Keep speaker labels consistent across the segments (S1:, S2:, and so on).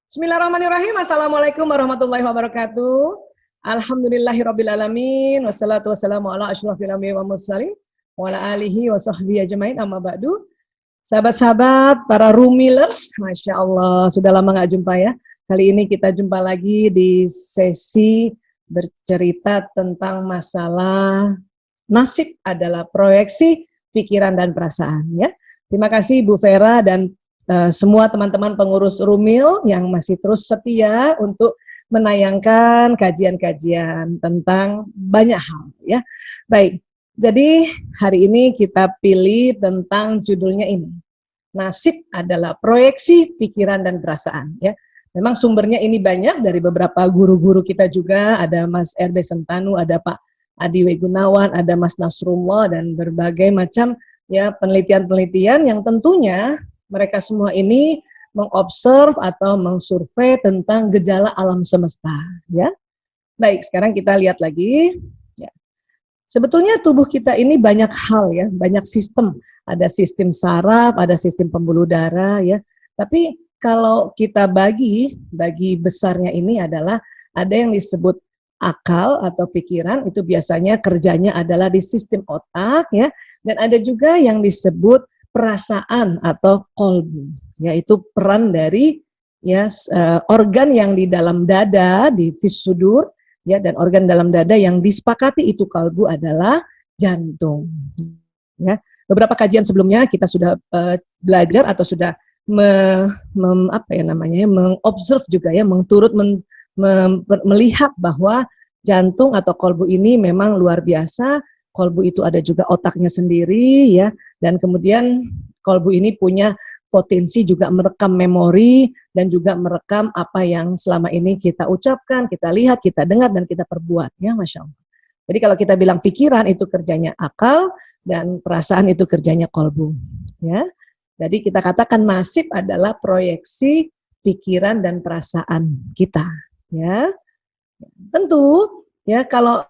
S1: Bismillahirrahmanirrahim. Assalamualaikum warahmatullahi wabarakatuh. Alhamdulillahirrabbilalamin. Wassalatu wassalamu ala asyrafil anbiya'i wal mursalin wa ala alihi wa sahbihi ajmain, amma ba'du. Sahabat-sahabat, para Rumilers, Masya Allah, sudah lama nggak jumpa ya. Kali ini kita jumpa lagi di sesi bercerita tentang masalah nasib adalah proyeksi pikiran dan perasaan ya. Terima kasih Bu Vera dan semua teman-teman pengurus Rumil yang masih terus setia untuk menayangkan kajian-kajian tentang banyak hal ya. Baik, jadi hari ini kita pilih tentang judulnya ini. Nasib adalah proyeksi pikiran dan perasaan ya. Memang sumbernya ini banyak dari beberapa guru-guru kita juga, ada Mas RB Sentanu, ada Pak Adi W. Gunawan, ada Mas Nasrullah dan berbagai macam ya penelitian-penelitian yang tentunya mereka semua ini mengobserv atau mengsurvei tentang gejala alam semesta ya. Baik, sekarang kita lihat lagi ya. Sebetulnya tubuh kita ini banyak hal ya, banyak sistem. Ada sistem saraf, ada sistem pembuluh darah ya. Tapi kalau kita bagi besarnya ini adalah ada yang disebut akal atau pikiran, itu biasanya kerjanya adalah di sistem otak ya. Dan ada juga yang disebut perasaan atau kolbu, yaitu peran dari ya organ yang di dalam dada, di fisudur ya, dan organ dalam dada yang disepakati itu kalbu adalah jantung ya. Beberapa kajian sebelumnya kita sudah belajar atau sudah mengobserv juga ya, melihat bahwa jantung atau kolbu ini memang luar biasa. Kolbu itu ada juga otaknya sendiri ya, dan kemudian kolbu ini punya potensi juga merekam memori dan juga merekam apa yang selama ini kita ucapkan, kita lihat, kita dengar dan kita perbuat ya, Masya Allah. Jadi kalau kita bilang pikiran itu kerjanya akal dan perasaan itu kerjanya kolbu ya. Jadi kita katakan nasib adalah proyeksi pikiran dan perasaan kita ya. Tentu ya, kalau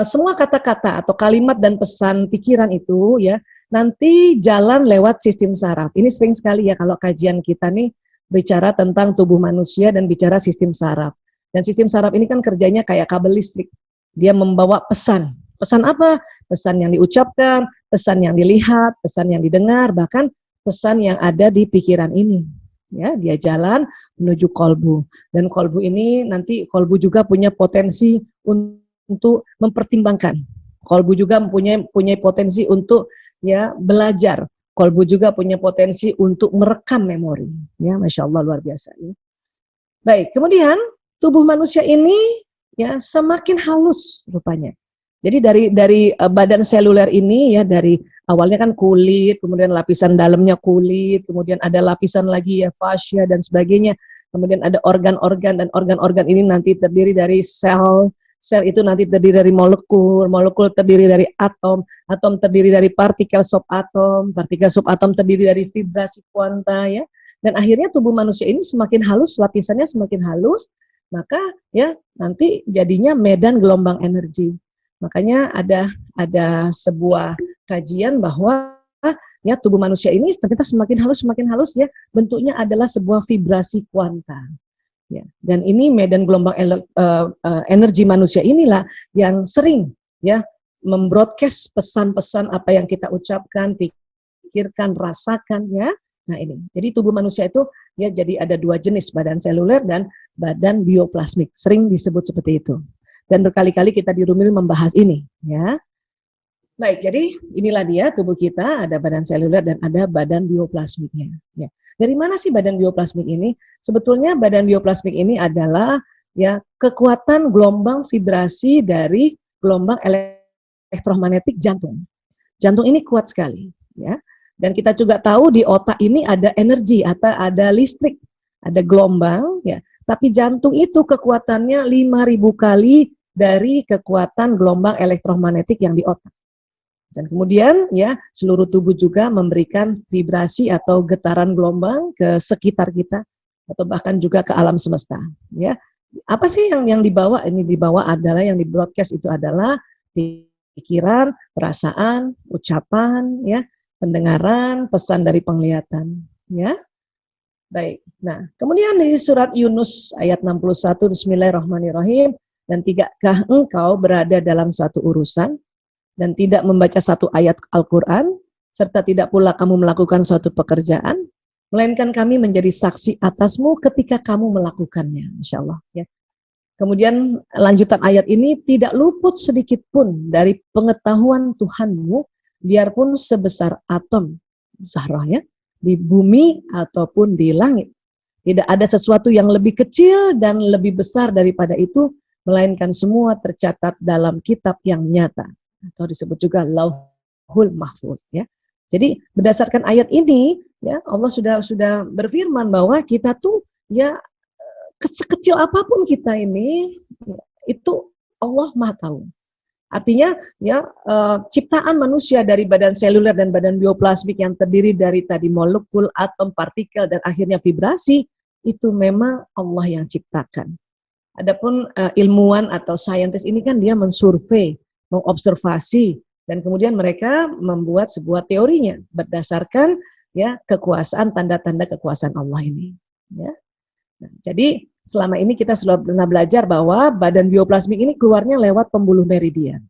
S1: semua kata-kata atau kalimat dan pesan pikiran itu ya nanti jalan lewat sistem saraf. Ini sering sekali ya kalau kajian kita nih bicara tentang tubuh manusia dan bicara sistem saraf. Dan sistem saraf ini kan kerjanya kayak kabel listrik. Dia membawa pesan. Pesan apa? Pesan yang diucapkan, pesan yang dilihat, pesan yang didengar, bahkan pesan yang ada di pikiran ini. Ya, dia jalan menuju kolbu. Dan kolbu ini nanti kolbu juga punya potensi untuk mempertimbangkan. Kolbu juga punya potensi untuk ya belajar. Kolbu juga punya potensi untuk merekam memori. Ya, Masya Allah, luar biasa. Ya. Baik, kemudian tubuh manusia ini ya semakin halus rupanya. Jadi dari badan seluler ini ya, dari awalnya kan kulit, kemudian lapisan dalamnya kulit, kemudian ada lapisan lagi ya fascia dan sebagainya. Kemudian ada organ-organ, dan organ-organ ini nanti terdiri dari sel. Sel itu nanti terdiri dari molekul, molekul terdiri dari atom, atom terdiri dari partikel subatom, partikel subatom terdiri dari vibrasi kuanta ya. Dan akhirnya tubuh manusia ini semakin halus, lapisannya semakin halus, maka ya nanti jadinya medan gelombang energi. Makanya ada sebuah kajian bahwa ya tubuh manusia ini ternyata semakin halus ya, bentuknya adalah sebuah vibrasi kuanta. Ya, dan ini medan gelombang energi manusia inilah yang sering ya membroadcast pesan-pesan apa yang kita ucapkan, pikirkan, rasakan ya. Nah ini, jadi tubuh manusia itu ya jadi ada dua jenis, badan seluler dan badan bioplasmik, sering disebut seperti itu. Dan berkali-kali kita di Rumil membahas ini ya. Baik, jadi inilah dia tubuh kita, ada badan seluler dan ada badan bioplasmiknya. Ya. Dari mana sih badan bioplasmik ini? Sebetulnya badan bioplasmik ini adalah ya kekuatan gelombang vibrasi dari gelombang elektromagnetik jantung. Jantung ini kuat sekali, ya. Dan kita juga tahu di otak ini ada energi atau ada listrik, ada gelombang, ya. Tapi jantung itu kekuatannya 5.000 kali dari kekuatan gelombang elektromagnetik yang di otak. Dan kemudian ya seluruh tubuh juga memberikan vibrasi atau getaran gelombang ke sekitar kita atau bahkan juga ke alam semesta. Ya, apa sih yang dibawa? Ini dibawa adalah yang di broadcast itu adalah pikiran, perasaan, ucapan, ya, pendengaran, pesan dari penglihatan. Ya, Baik. Nah, kemudian di surat Yunus ayat 61, Bismillahirrahmanirrahim, dan tidakkah engkau berada dalam suatu urusan dan tidak membaca satu ayat Al-Quran, serta tidak pula kamu melakukan suatu pekerjaan, melainkan kami menjadi saksi atasmu ketika kamu melakukannya. Masya Allah. Ya. Kemudian lanjutan ayat ini, tidak luput sedikit pun dari pengetahuan Tuhanmu, biarpun sebesar atom zarah, ya, di bumi ataupun di langit. Tidak ada sesuatu yang lebih kecil dan lebih besar daripada itu, melainkan semua tercatat dalam kitab yang nyata, atau disebut juga Lauhul Mahfuz, ya. Jadi berdasarkan ayat ini, ya, Allah sudah berfirman bahwa kita tuh, ya, sekecil apapun kita ini, itu Allah Maha tahu. Artinya, ya, ciptaan manusia dari badan seluler dan badan bioplasmik yang terdiri dari tadi molekul, atom, partikel, dan akhirnya vibrasi, itu memang Allah yang ciptakan. Adapun ilmuwan atau saintis ini kan dia mensurvei, mengobservasi, dan kemudian mereka membuat sebuah teorinya berdasarkan, ya, kekuasaan, tanda-tanda kekuasaan Allah ini. Ya. Nah, jadi selama ini kita sudah pernah belajar bahwa badan bioplasmik ini keluarnya lewat pembuluh meridian.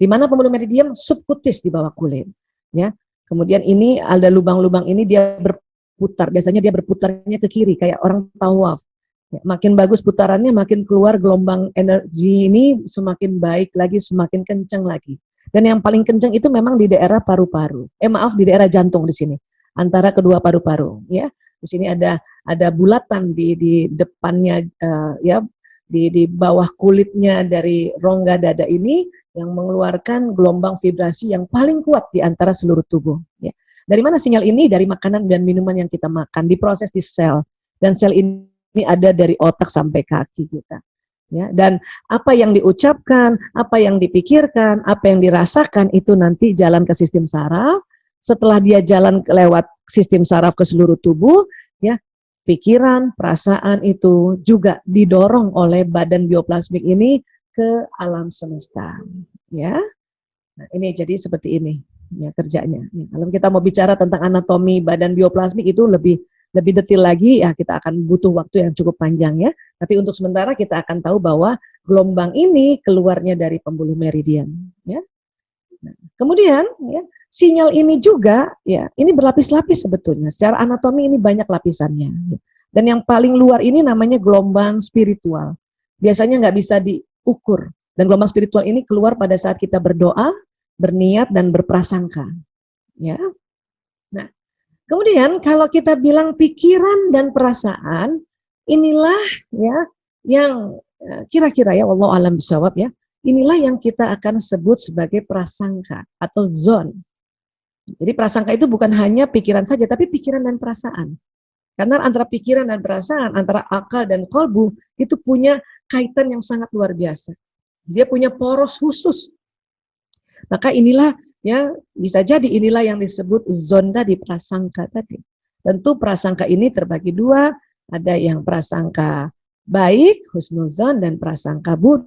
S1: Di mana pembuluh meridian? Subkutis di bawah kulit. Ya. Kemudian ini ada lubang-lubang ini dia berputar. Biasanya dia berputarnya ke kiri kayak orang tawaf. Ya, makin bagus putarannya, makin keluar gelombang energi ini semakin baik lagi, semakin kencang lagi. Dan yang paling kencang itu memang di daerah paru-paru. Di daerah jantung di sini, antara kedua paru-paru. Ya, di sini ada bulatan di depannya, ya, di bawah kulitnya dari rongga dada ini yang mengeluarkan gelombang vibrasi yang paling kuat di antara seluruh tubuh. Ya. Dari mana sinyal ini? Dari makanan dan minuman yang kita makan, diproses di sel, dan sel ini ada dari otak sampai kaki kita. Ya, dan apa yang diucapkan, apa yang dipikirkan, apa yang dirasakan itu nanti jalan ke sistem saraf. Setelah dia jalan lewat sistem saraf ke seluruh tubuh, ya, pikiran, perasaan itu juga didorong oleh badan bioplasmik ini ke alam semesta. Ya, nah, ini jadi seperti ini, ya, kerjanya. Ya, kalau kita mau bicara tentang anatomi badan bioplasmik itu lebih detail lagi, ya, kita akan butuh waktu yang cukup panjang, ya. Tapi untuk sementara kita akan tahu bahwa gelombang ini keluarnya dari pembuluh meridian, ya. Nah, kemudian, ya, sinyal ini juga, ya, ini berlapis-lapis sebetulnya. Secara anatomi ini banyak lapisannya. Ya. Dan yang paling luar ini namanya gelombang spiritual. Biasanya nggak bisa diukur. Dan gelombang spiritual ini keluar pada saat kita berdoa, berniat, dan berprasangka. Ya. Nah, kemudian kalau kita bilang pikiran dan perasaan, inilah, ya, yang kira-kira, ya, wallahu alam bisawab, ya, inilah yang kita akan sebut sebagai prasangka atau zon. Jadi prasangka itu bukan hanya pikiran saja, tapi pikiran dan perasaan. Karena antara pikiran dan perasaan, antara akal dan kolbu, itu punya kaitan yang sangat luar biasa. Dia punya poros khusus. Maka inilah, ya, bisa jadi inilah yang disebut zon tadi, prasangka tadi. Tentu prasangka ini terbagi dua, ada yang prasangka baik, husnuzon, dan prasangka buruk,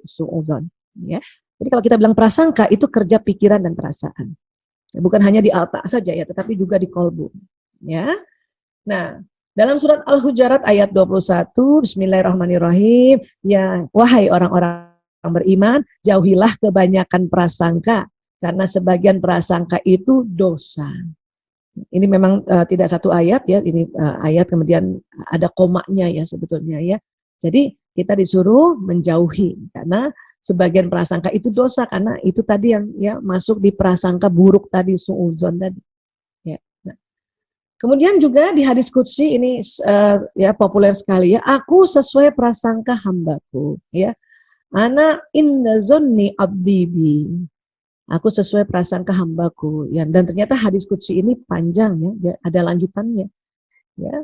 S1: su'uzon. Ya. Jadi kalau kita bilang prasangka, itu kerja pikiran dan perasaan. Bukan hanya di otak saja, ya, tetapi juga di kolbu. Ya. Nah, dalam surat Al-Hujurat ayat 21, Bismillahirrahmanirrahim, ya, wahai orang-orang beriman, jauhilah kebanyakan prasangka, karena sebagian prasangka itu dosa. Ini memang tidak satu ayat, ya, ini ayat kemudian ada komanya, ya, sebetulnya, ya. Jadi kita disuruh menjauhi, karena sebagian prasangka itu dosa, karena itu tadi yang, ya, masuk di prasangka buruk tadi, su'uzon tadi. Ya. Nah. Kemudian juga di hadis qudsi ini, ya, populer sekali, ya, aku sesuai prasangka hambaku, ya. Ana inda zonni abdibi. Aku sesuai prasangka hambaku, ya. Dan ternyata hadis qudsi ini panjang, ya, ada lanjutannya, ya.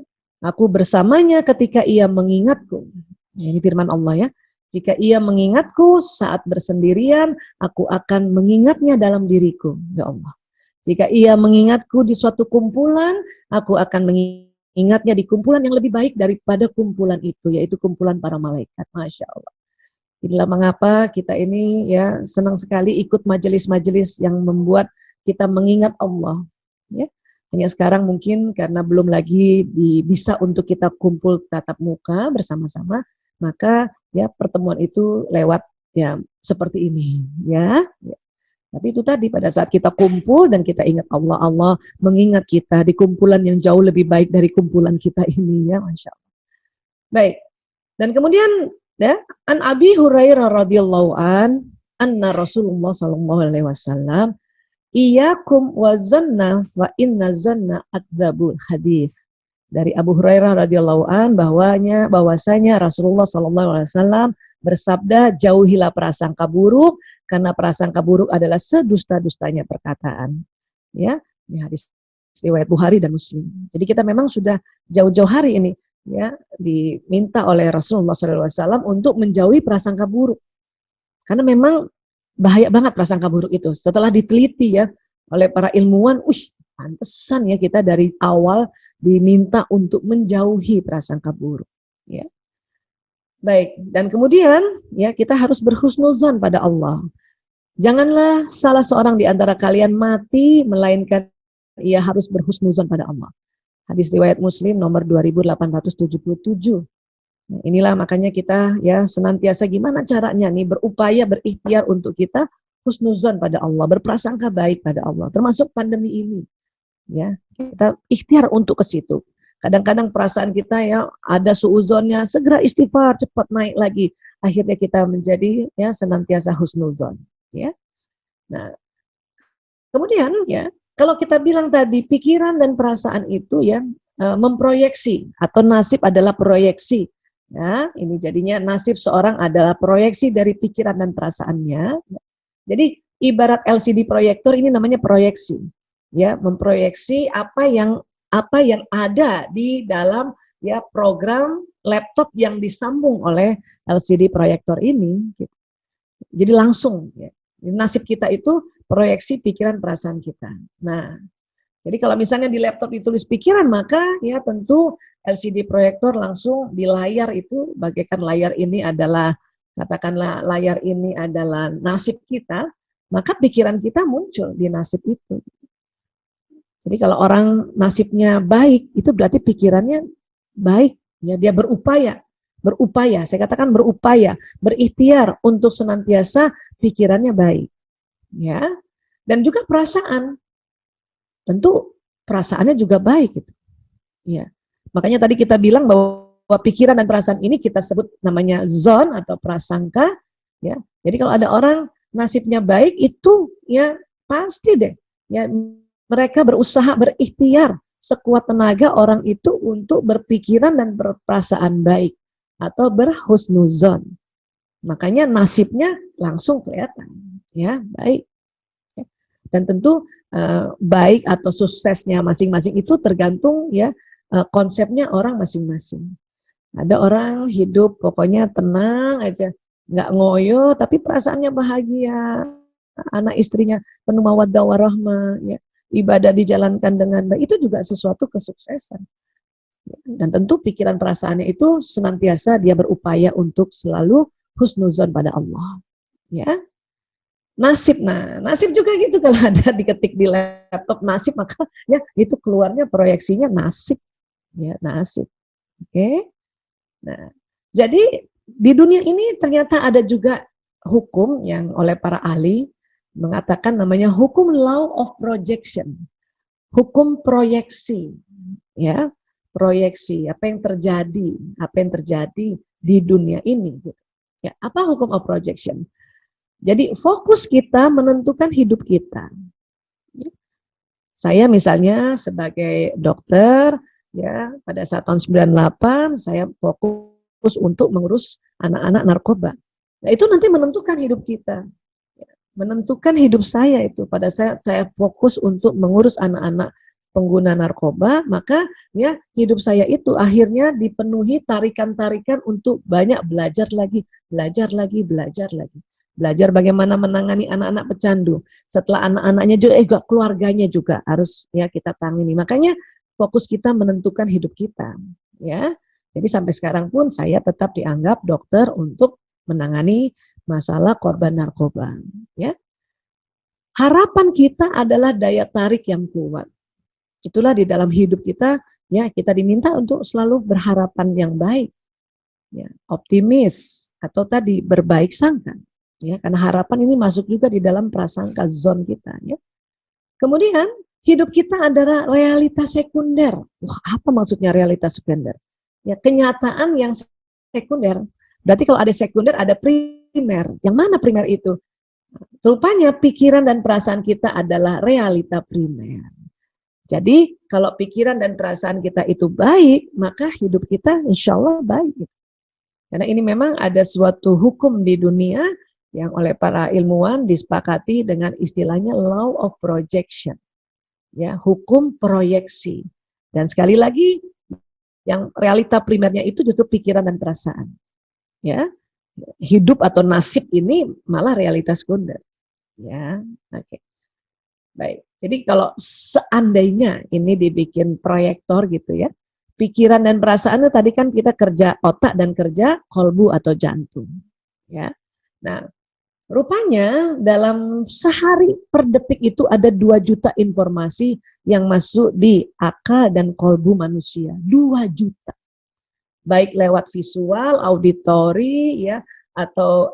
S1: Aku bersamanya ketika ia mengingatku. Ya, ini firman Allah, ya. Jika ia mengingatku saat bersendirian, aku akan mengingatnya dalam diriku, ya Allah. Jika ia mengingatku di suatu kumpulan, aku akan mengingatnya di kumpulan yang lebih baik daripada kumpulan itu, yaitu kumpulan para malaikat. Masya Allah. Inilah mengapa kita ini, ya, senang sekali ikut majelis-majelis yang membuat kita mengingat Allah. Ya. Hanya sekarang mungkin karena belum lagi bisa untuk kita kumpul tatap muka bersama-sama, maka ya pertemuan itu lewat ya seperti ini ya. Tapi itu tadi pada saat kita kumpul dan kita ingat Allah, Allah mengingat kita di kumpulan yang jauh lebih baik dari kumpulan kita ini ya, Masya Allah. Baik, dan kemudian ya, an Abi Hurairah radhiyallahu anna Rasulullah sallallahu alaihi wasallam iyyakum wa zanna fa inna zanna akdzabul hadis. Dari Abu Hurairah radhiyallahu bahwasanya Rasulullah sallallahu alaihi wasallam bersabda, jauhilah prasangka buruk karena prasangka buruk adalah sedusta-dustanya perkataan. Ya, ini hadis riwayat Bukhari dan Muslim. Jadi kita memang sudah jauh-jauh hari ini ya diminta oleh Rasulullah sallallahu alaihi wasallam untuk menjauhi prasangka buruk. Karena memang bahaya banget prasangka buruk itu. Setelah diteliti ya oleh para ilmuwan, pantesan ya kita dari awal diminta untuk menjauhi prasangka buruk. Ya. Baik, dan kemudian ya kita harus berhusnuzan pada Allah. Janganlah salah seorang di antara kalian mati melainkan ia harus berhusnuzan pada Allah. Hadis riwayat Muslim nomor 2877. Nah, inilah makanya kita ya senantiasa gimana caranya nih berupaya berikhtiar untuk kita husnuzan pada Allah, berprasangka baik pada Allah, termasuk pandemi ini. Ya, kita ikhtiar untuk ke situ. Kadang-kadang perasaan kita ya ada suuzonnya, segera istighfar, cepat naik lagi. Akhirnya kita menjadi ya senantiasa husnuzon. Ya. Nah, kemudian ya kalau kita bilang tadi pikiran dan perasaan itu ya memproyeksi atau nasib adalah proyeksi. Ya, ini jadinya nasib seorang adalah proyeksi dari pikiran dan perasaannya. Jadi ibarat LCD proyektor ini namanya proyeksi. Ya, memproyeksi apa yang ada di dalam ya program laptop yang disambung oleh LCD proyektor ini. Gitu. Jadi langsung ya. Nasib kita itu proyeksi pikiran perasaan kita. Nah, jadi kalau misalnya di laptop ditulis pikiran, maka ya tentu LCD proyektor langsung di layar itu bagaikan layar ini adalah katakanlah layar ini adalah nasib kita, maka pikiran kita muncul di nasib itu. Jadi kalau orang nasibnya baik, itu berarti pikirannya baik, ya dia berupaya, saya katakan berupaya, berikhtiar untuk senantiasa pikirannya baik, ya. Dan juga perasaan, tentu perasaannya juga baik, gitu. Ya. Makanya tadi kita bilang bahwa pikiran dan perasaan ini kita sebut namanya zon atau prasangka, ya. Jadi kalau ada orang nasibnya baik itu, ya pasti deh, ya. Mereka berusaha berikhtiar sekuat tenaga orang itu untuk berpikiran dan berperasaan baik atau berhusnuzon. Makanya nasibnya langsung kelihatan, ya baik. Dan tentu baik atau suksesnya masing-masing itu tergantung ya konsepnya orang masing-masing. Ada orang hidup pokoknya tenang aja, nggak ngoyo tapi perasaannya bahagia, anak istrinya penuh mawaddah warahmah, ya. Ibadah dijalankan dengan baik, itu juga sesuatu kesuksesan. Dan tentu pikiran perasaannya itu senantiasa dia berupaya untuk selalu husnuzon pada Allah. Ya, nasib, nah nasib juga gitu kalau ada diketik di laptop nasib maka ya itu keluarnya proyeksinya nasib, ya nasib. Oke, nah jadi di dunia ini ternyata ada juga hukum yang oleh para ahli mengatakan namanya hukum law of projection, hukum proyeksi, ya proyeksi apa yang terjadi di dunia ini. Ya, apa hukum of projection? Jadi fokus kita menentukan hidup kita. Ya. Saya misalnya sebagai dokter, ya pada saat tahun 98 saya fokus untuk mengurus anak-anak narkoba. Nah itu nanti menentukan hidup kita. Menentukan hidup saya itu pada saat saya fokus untuk mengurus anak-anak pengguna narkoba, maka ya hidup saya itu akhirnya dipenuhi tarikan-tarikan untuk banyak belajar lagi. Belajar bagaimana menangani anak-anak pecandu. Setelah anak-anaknya juga keluarganya juga harus ya kita tangani. Makanya fokus kita menentukan hidup kita, ya. Jadi sampai sekarang pun saya tetap dianggap dokter untuk menangani masalah korban narkoba, ya. Harapan kita adalah daya tarik yang kuat. Itulah di dalam hidup kita, ya, kita diminta untuk selalu berharapan yang baik, ya, optimis, atau tadi berbaik sangka, ya, karena harapan ini masuk juga di dalam prasangka zone kita, ya. Kemudian hidup kita adalah realitas sekunder. Wah, apa maksudnya realitas sekunder? Ya, kenyataan yang sekunder. Berarti kalau ada sekunder ada primer. Yang mana primer itu? Rupanya pikiran dan perasaan kita adalah realita primer. Jadi kalau pikiran dan perasaan kita itu baik, maka hidup kita insya Allah baik. Karena ini memang ada suatu hukum di dunia yang oleh para ilmuwan disepakati dengan istilahnya law of projection. Ya, hukum proyeksi. Dan sekali lagi, yang realita primernya itu justru pikiran dan perasaan. Ya, hidup atau nasib ini malah realitas sekunder. Ya, oke. Baik. Jadi kalau seandainya ini dibikin proyektor gitu ya, pikiran dan perasaan itu tadi kan kita kerja otak dan kerja kolbu atau jantung. Ya. Nah, rupanya dalam sehari per detik itu ada 2 juta informasi yang masuk di akal dan kolbu manusia. 2 juta. Baik lewat visual, auditori, ya, atau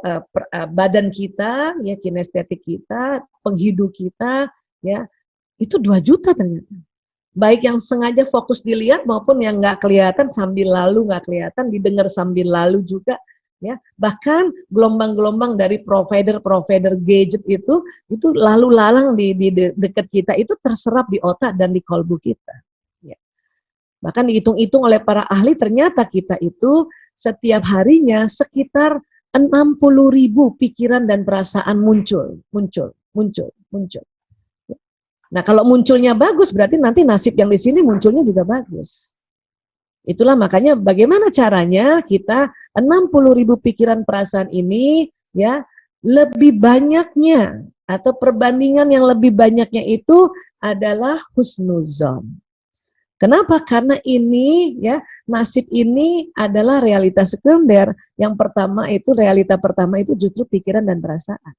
S1: badan kita, ya, kinestetik kita, penghidup kita, ya, itu 2 juta ternyata. Baik yang sengaja fokus dilihat maupun yang nggak kelihatan sambil lalu, nggak kelihatan, didengar sambil lalu juga. Ya, bahkan gelombang-gelombang dari provider gadget itu lalu lalang di dekat kita, itu terserap di otak dan di kolbu kita. Ya. Bahkan dihitung-hitung oleh para ahli, ternyata kita itu setiap harinya sekitar 60.000 pikiran dan perasaan muncul. Nah, kalau munculnya bagus, berarti nanti nasib yang di sini munculnya juga bagus. Itulah makanya bagaimana caranya kita 60.000 pikiran perasaan ini, ya, lebih banyaknya atau perbandingan yang lebih banyaknya itu adalah husnuzon. Kenapa? Karena ini, ya, nasib ini adalah realitas sekunder. Yang pertama itu, realita pertama itu justru pikiran dan perasaan.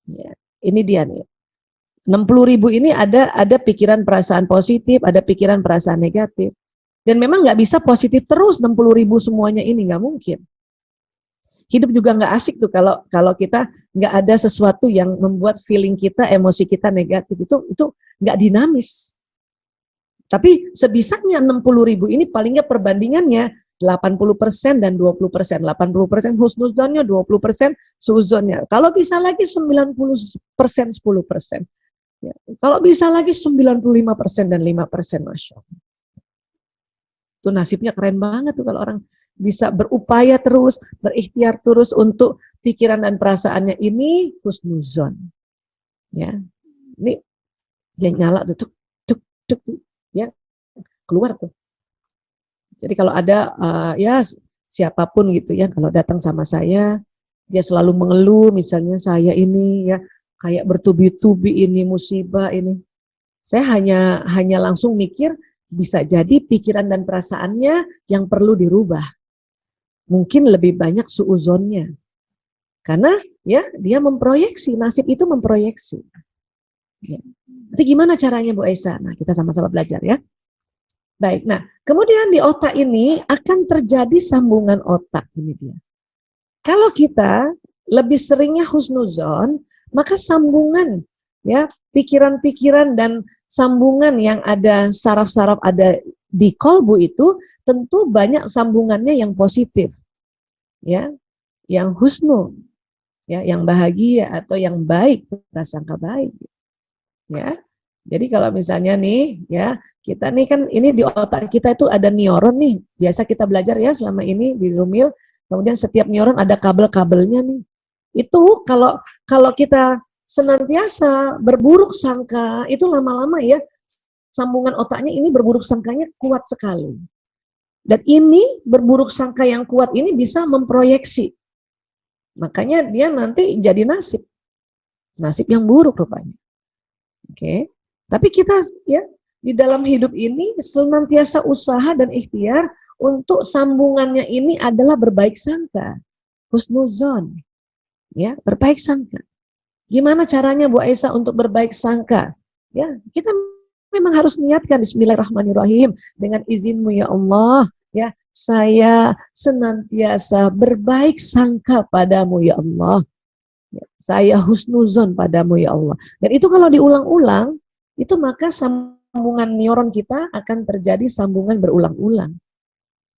S1: Ya, ini dia nih. 60.000 ini ada pikiran perasaan positif, ada pikiran perasaan negatif. Dan memang nggak bisa positif terus 60.000 semuanya ini, nggak mungkin. Hidup juga nggak asik tuh kalau kita nggak ada sesuatu yang membuat feeling kita, emosi kita negatif, itu nggak dinamis. Tapi sebisanya 60.000 ini paling nggak perbandingannya 80% dan 20%. 80% husnuzonnya, 20% suuzonnya. Kalau bisa lagi 90%, 10%. Ya. Kalau bisa lagi 95% dan 5%, Masya Allah. Itu nasibnya keren banget tuh kalau orang bisa berupaya terus, berikhtiar terus untuk pikiran dan perasaannya ini husnuzon. Ya. Ini dia nyala tuh, tuk, ya, keluar tuh. Jadi kalau ada ya siapapun gitu ya, kalau datang sama saya, dia selalu mengeluh, misalnya saya ini ya kayak bertubi-tubi ini musibah ini. Saya hanya langsung mikir, bisa jadi pikiran dan perasaannya yang perlu dirubah. Mungkin lebih banyak suuzonnya. Karena ya dia memproyeksi, nasib itu memproyeksi. Ya. Nanti gimana caranya Bu Aisyah? Nah, kita sama-sama belajar ya. Baik, nah kemudian di otak ini akan terjadi sambungan otak, ini dia. Kalau kita lebih seringnya husnuzon, maka sambungan ya pikiran-pikiran dan sambungan yang ada saraf-saraf ada di kolbu itu tentu banyak sambungannya yang positif, ya, yang husnu, ya, yang bahagia atau yang baik, prasangka baik, ya. Jadi kalau misalnya nih, ya, kita nih kan ini di otak kita itu ada neuron nih. Biasa kita belajar ya selama ini di Rumil. Kemudian setiap neuron ada kabel-kabelnya nih. Itu kalau kita senantiasa berburuk sangka, itu lama-lama ya sambungan otaknya ini berburuk sangkanya kuat sekali. Dan ini berburuk sangka yang kuat ini bisa memproyeksi. Makanya dia nanti jadi nasib. Nasib yang buruk rupanya. Oke. Tapi kita ya di dalam hidup ini senantiasa usaha dan ikhtiar untuk sambungannya ini adalah berbaik sangka, husnuzon, ya, berbaik sangka. Gimana caranya Bu Aisyah untuk berbaik sangka? Ya, kita memang harus niatkan Bismillahirrahmanirrahim, dengan izinmu ya Allah, ya saya senantiasa berbaik sangka padamu ya Allah. Ya, saya husnuzon padamu ya Allah. Dan itu kalau diulang-ulang, itu maka sambungan neuron kita akan terjadi sambungan berulang-ulang.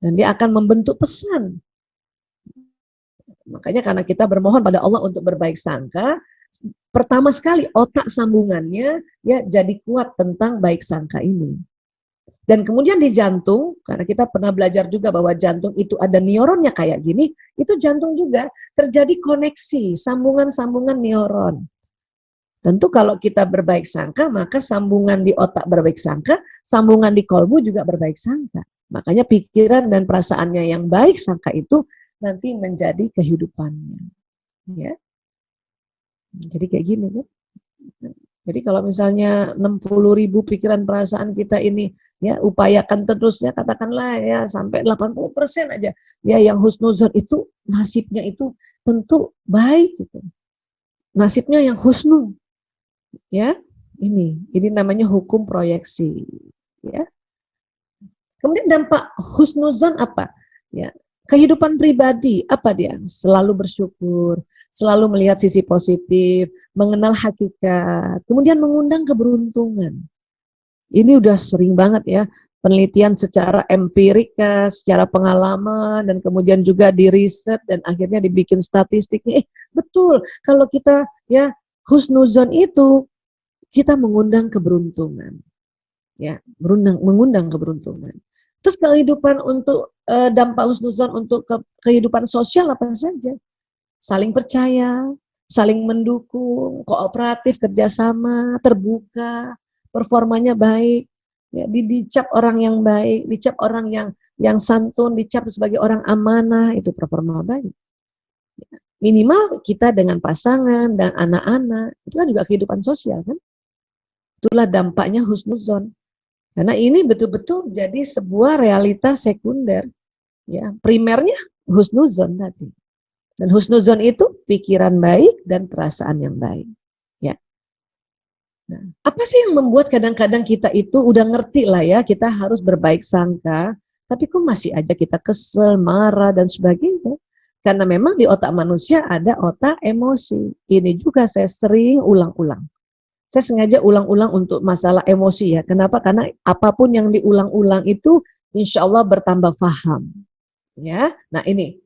S1: Dan dia akan membentuk pesan. Makanya karena kita bermohon pada Allah untuk berbaik sangka, pertama sekali otak sambungannya ya jadi kuat tentang baik sangka ini. Dan kemudian di jantung, karena kita pernah belajar juga bahwa jantung itu ada neuronnya kayak gini, itu jantung juga terjadi koneksi, sambungan-sambungan neuron. Tentu kalau kita berbaik sangka, maka sambungan di otak berbaik sangka, sambungan di kolbu juga berbaik sangka. Makanya pikiran dan perasaannya yang baik sangka itu nanti menjadi kehidupannya. Ya. Jadi kayak gini kan. Jadi kalau misalnya 60.000 pikiran perasaan kita ini ya upayakan terusnya, katakanlah ya sampai 80% aja ya yang husnuzon, itu nasibnya itu tentu baik gitu. Nasibnya yang husnu. Ya. Ini namanya hukum proyeksi, ya. Kemudian dampak husnuzon apa? Ya, kehidupan pribadi apa dia? Selalu bersyukur, selalu melihat sisi positif, mengenal hakikat, kemudian mengundang keberuntungan. Ini udah sering banget ya, penelitian secara empirika, secara pengalaman, dan kemudian juga diriset dan akhirnya dibikin statistiknya. Betul, kalau kita ya husnuzon itu kita mengundang keberuntungan. Ya, mengundang keberuntungan. Terus kehidupan untuk dampak husnuzon untuk kehidupan sosial apa saja? Saling percaya, saling mendukung, kooperatif, kerjasama, terbuka, performanya baik, ya, dicap orang yang baik, dicap orang yang santun, dicap sebagai orang amanah, itu performa baik. Ya, minimal kita dengan pasangan dan anak-anak, itu kan juga kehidupan sosial kan? Itulah dampaknya husnuzon. Karena ini betul-betul jadi sebuah realitas sekunder. Ya, primernya husnuzon tadi. Dan husnuzon itu pikiran baik dan perasaan yang baik. Ya. Nah, apa sih yang membuat kadang-kadang kita itu udah ngerti lah ya, kita harus berbaik sangka, tapi kok masih aja kita kesel, marah, dan sebagainya. Karena memang di otak manusia ada otak emosi. Ini juga saya sering ulang-ulang. Saya sengaja ulang-ulang untuk masalah emosi ya. Kenapa? Karena apapun yang diulang-ulang itu insya Allah bertambah faham. Ya, nah ini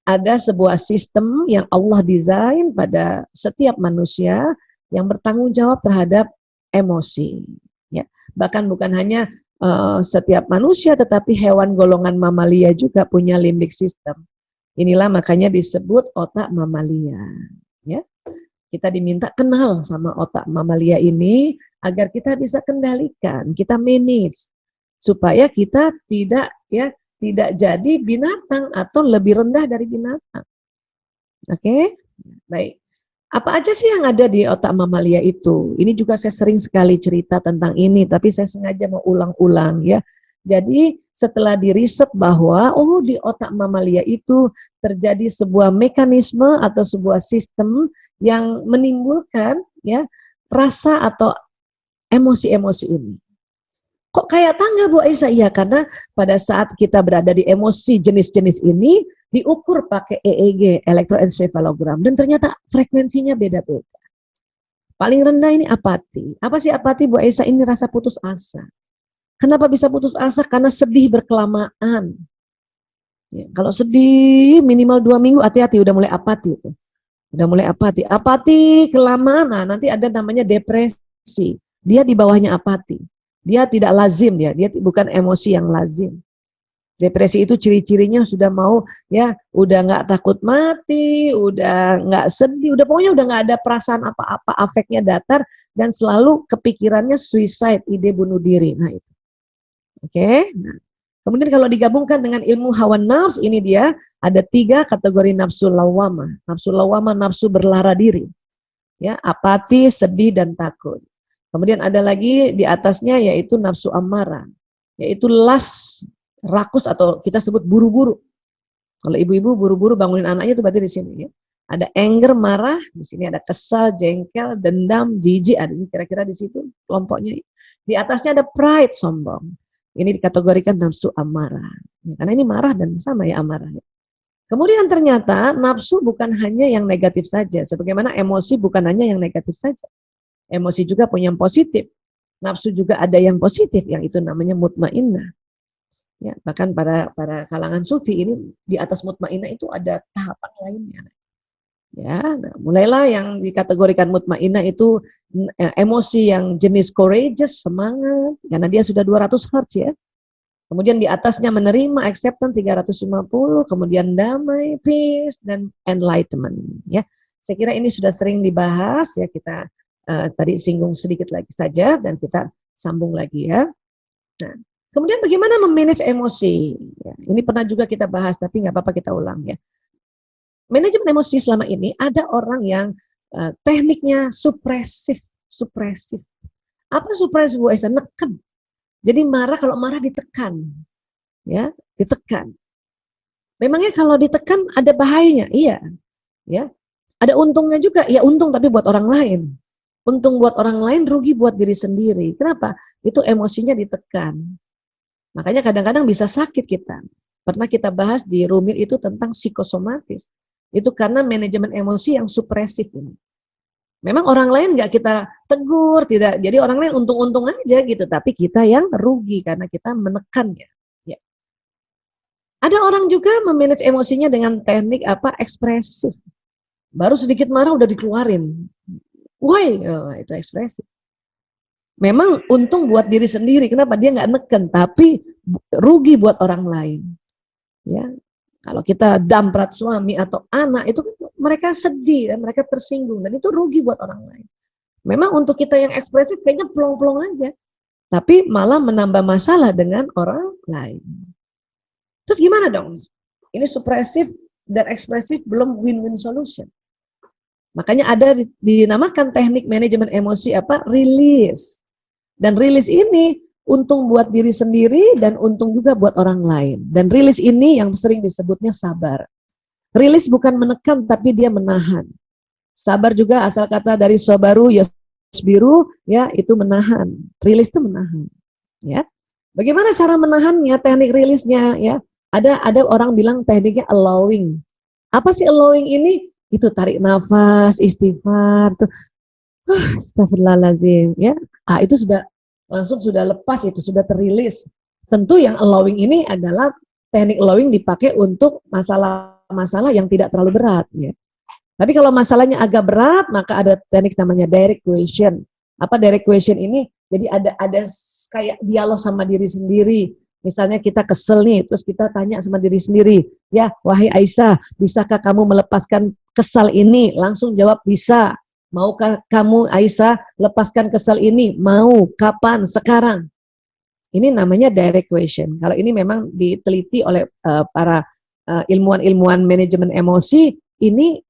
S1: ada sebuah sistem yang Allah desain pada setiap manusia yang bertanggung jawab terhadap emosi. Ya, bahkan bukan hanya setiap manusia, tetapi hewan golongan mamalia juga punya limbik system. Inilah makanya disebut otak mamalia. Ya. Kita diminta kenal sama otak mamalia ini agar kita bisa kendalikan, kita manage supaya kita tidak jadi binatang atau lebih rendah dari binatang. Oke? Baik. Apa aja sih yang ada di otak mamalia itu? Ini juga saya sering sekali cerita tentang ini, tapi saya sengaja mau ulang-ulang ya. Jadi setelah diriset bahwa di otak mamalia itu terjadi sebuah mekanisme atau sebuah sistem yang menimbulkan ya rasa atau emosi-emosi ini. Kok kayak tangga Bu Aisyah? Iya, karena pada saat kita berada di emosi jenis-jenis ini diukur pakai EEG, elektroencephalogram, dan ternyata frekuensinya beda-beda. Paling rendah ini apati. Apa sih apati Bu Aisyah? Ini rasa putus asa. Kenapa bisa putus asa? Karena sedih berkelamaan. Ya, kalau sedih minimal 2 minggu, hati-hati udah mulai apati itu. Udah mulai apati. Apati kelamaan, nah nanti ada namanya depresi. Dia di bawahnya apati. Dia tidak lazim, dia bukan emosi yang lazim. Depresi itu ciri-cirinya sudah mau ya, udah nggak takut mati, udah nggak sedih, udah pokoknya udah nggak ada perasaan apa-apa, afeknya datar dan selalu kepikirannya suicide, ide bunuh diri. Nah itu. Oke, nah, kemudian kalau digabungkan dengan ilmu hawa nafs, ini dia ada 3 kategori nafsu lawamah. Nafsu lawamah, nafsu berlara diri, ya, apati, sedih, dan takut. Kemudian ada lagi di atasnya yaitu nafsu amarah, yaitu las, rakus atau kita sebut buru-buru. Kalau ibu-ibu buru-buru bangunin anaknya itu berarti di sini ya. Ada anger, marah, di sini ada kesal, jengkel, dendam, jijik, ada ini kira-kira di situ kelompoknya. Di atasnya ada pride, sombong. Ini dikategorikan nafsu amarah. Ya, karena ini marah dan sama ya amarah. Kemudian ternyata nafsu bukan hanya yang negatif saja. Sebagaimana emosi bukan hanya yang negatif saja. Emosi juga punya yang positif. Nafsu juga ada yang positif, yang itu namanya mutmainnah. Ya, bahkan para kalangan sufi ini di atas mutmainnah itu ada tahapan lainnya. Ya, nah, mulailah yang dikategorikan mutmainnah itu emosi yang jenis courageous, semangat, karena dia sudah 200 Hz ya. Kemudian di atasnya menerima, acceptance 350, kemudian damai, peace, dan enlightenment. Ya, saya kira ini sudah sering dibahas ya, kita tadi singgung sedikit lagi saja dan kita sambung lagi ya. Nah, kemudian bagaimana memanage emosi? Ya, ini pernah juga kita bahas, tapi nggak apa-apa kita ulang ya. Manajemen emosi selama ini ada orang yang tekniknya supresif. Apa supresif Bu Aisyah? Neken. Jadi marah, kalau marah ditekan, ya, ditekan. Memangnya kalau ditekan ada bahayanya, iya, ya. Ada untungnya juga, ya untung tapi buat orang lain. Untung buat orang lain, rugi buat diri sendiri. Kenapa? Itu emosinya ditekan. Makanya kadang-kadang bisa sakit kita. Pernah kita bahas di Rumit itu tentang psikosomatis. Itu karena manajemen emosi yang supresif ini. Memang orang lain nggak kita tegur, tidak. Jadi orang lain untung-untung aja gitu, tapi kita yang rugi karena kita menekannya. Ya. Ada orang juga memanage emosinya dengan teknik apa? Ekspresif. Baru sedikit marah udah dikeluarin. Woi, oh, itu ekspresif. Memang untung buat diri sendiri, kenapa dia nggak neken, tapi rugi buat orang lain. Ya, kalau kita damprat suami atau anak itu mereka sedih dan mereka tersinggung dan itu rugi buat orang lain. Memang untuk kita yang ekspresif kayaknya plong-plong aja, tapi malah menambah masalah dengan orang lain. Terus gimana dong? Ini supresif dan ekspresif belum win-win solution. Makanya ada dinamakan teknik manajemen emosi apa? Release. Dan release ini untung buat diri sendiri dan untung juga buat orang lain. Dan release ini yang sering disebutnya sabar. Release bukan menekan tapi dia menahan. Sabar juga asal kata dari sabaru yasbiru, ya itu menahan. Release itu menahan. Ya. Bagaimana cara menahannya? Teknik release-nya ya. Ada orang bilang tekniknya allowing. Apa sih allowing ini? Itu tarik nafas, istighfar, tuh. Astagfirullahaladzim, ya. Itu sudah langsung sudah lepas, itu sudah terilis. Tentu yang allowing ini adalah teknik allowing dipakai untuk masalah-masalah yang tidak terlalu berat, ya. Tapi kalau masalahnya agak berat, maka ada teknik namanya direct question. Apa direct question ini? Jadi ada kayak dialog sama diri sendiri. Misalnya kita kesel nih, terus kita tanya sama diri sendiri, ya, wahai Aisyah, bisakah kamu melepaskan kesal ini? Langsung jawab bisa. Maukah kamu Aisyah lepaskan kesal ini? Mau. Kapan? Sekarang. Ini namanya direct question. Kalau ini memang diteliti oleh para ilmuwan-ilmuwan manajemen emosi, ini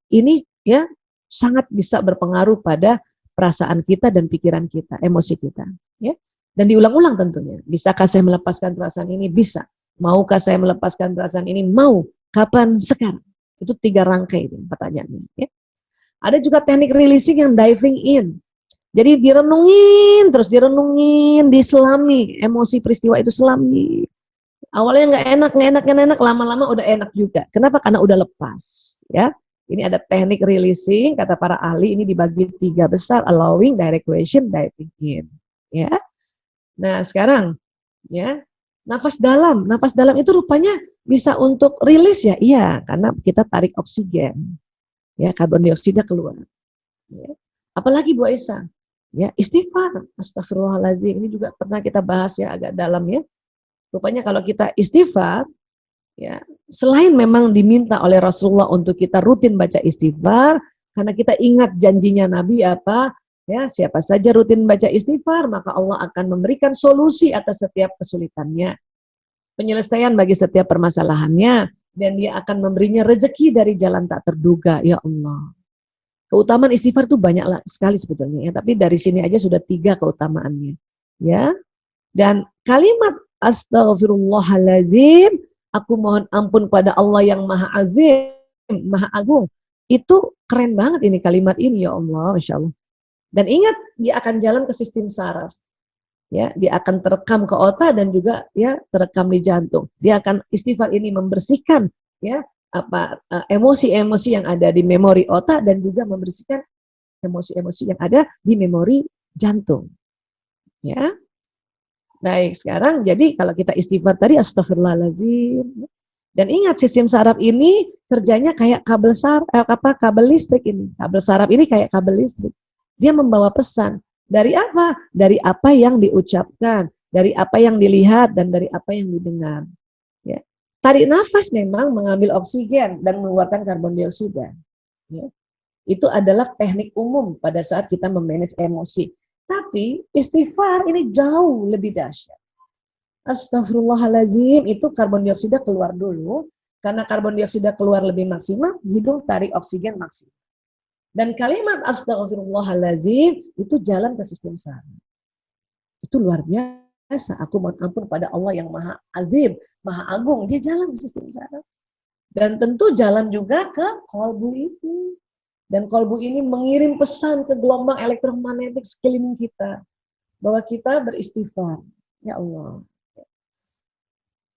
S1: ya sangat bisa berpengaruh pada perasaan kita dan pikiran kita, emosi kita. Ya. Dan diulang-ulang tentunya. Bisakah saya melepaskan perasaan ini? Bisa. Maukah saya melepaskan perasaan ini? Mau. Kapan? Sekarang. Itu 3 rangkai ini pertanyaannya. Ya. Ada juga teknik releasing yang diving in. Jadi direnungin, terus direnungin, diselami. Emosi peristiwa itu selami. Awalnya nggak enak, lama-lama udah enak juga. Kenapa? Karena udah lepas. Ya. Ini ada teknik releasing, kata para ahli, ini dibagi 3 besar, allowing, direct question, diving in. Ya. Nah sekarang, ya, nafas dalam itu rupanya bisa untuk rilis ya, iya, karena kita tarik oksigen, ya, karbon dioksida keluar. Ya. Apalagi Bu Aisyah, ya, istighfar, astagfirullahaladzim, ini juga pernah kita bahas ya agak dalam ya. Rupanya kalau kita istighfar, ya, selain memang diminta oleh Rasulullah untuk kita rutin baca istighfar, karena kita ingat janjinya Nabi apa? Ya, siapa saja rutin baca istighfar, maka Allah akan memberikan solusi atas setiap kesulitannya, penyelesaian bagi setiap permasalahannya, dan dia akan memberinya rezeki dari jalan tak terduga. Ya Allah. Keutamaan istighfar itu banyak sekali sebetulnya, ya, tapi dari sini aja sudah 3 keutamaannya. Ya. Dan kalimat astagfirullahalazim, aku mohon ampun pada Allah yang Maha Azim, Maha Agung. Itu keren banget ini kalimat ini, ya Allah, Masya Allah. Dan ingat, dia akan jalan ke sistem saraf. ya, dia akan terekam ke otak dan juga ya terekam di jantung. Dia akan istighfar ini membersihkan ya emosi-emosi yang ada di memori otak dan juga membersihkan emosi-emosi yang ada di memori jantung. Ya. Baik, sekarang jadi kalau kita istighfar tadi astagfirullahaladzim. Dan ingat sistem saraf ini kerjanya kayak kabel listrik ini. Kabel saraf ini kayak kabel listrik. Dia membawa pesan. Dari apa? Dari apa yang diucapkan, dari apa yang dilihat dan dari apa yang didengar. Ya. Tarik nafas memang mengambil oksigen dan mengeluarkan karbon dioksida. Ya. Itu adalah teknik umum pada saat kita memanage emosi. Tapi istighfar ini jauh lebih dahsyat. Astagfirullahaladzim, itu karbon dioksida keluar dulu. Karena karbon dioksida keluar lebih maksimal, hidung tarik oksigen maksimal. Dan kalimat astagfirullahaladzim itu jalan ke sistem saraf. Itu luar biasa. Aku mohon ampun pada Allah yang maha azim, maha agung. Dia jalan ke sistem saraf. Dan tentu jalan juga ke kolbu itu. Dan kolbu ini mengirim pesan ke gelombang elektromagnetik sekeliling kita. Bahwa kita beristighfar. Ya Allah.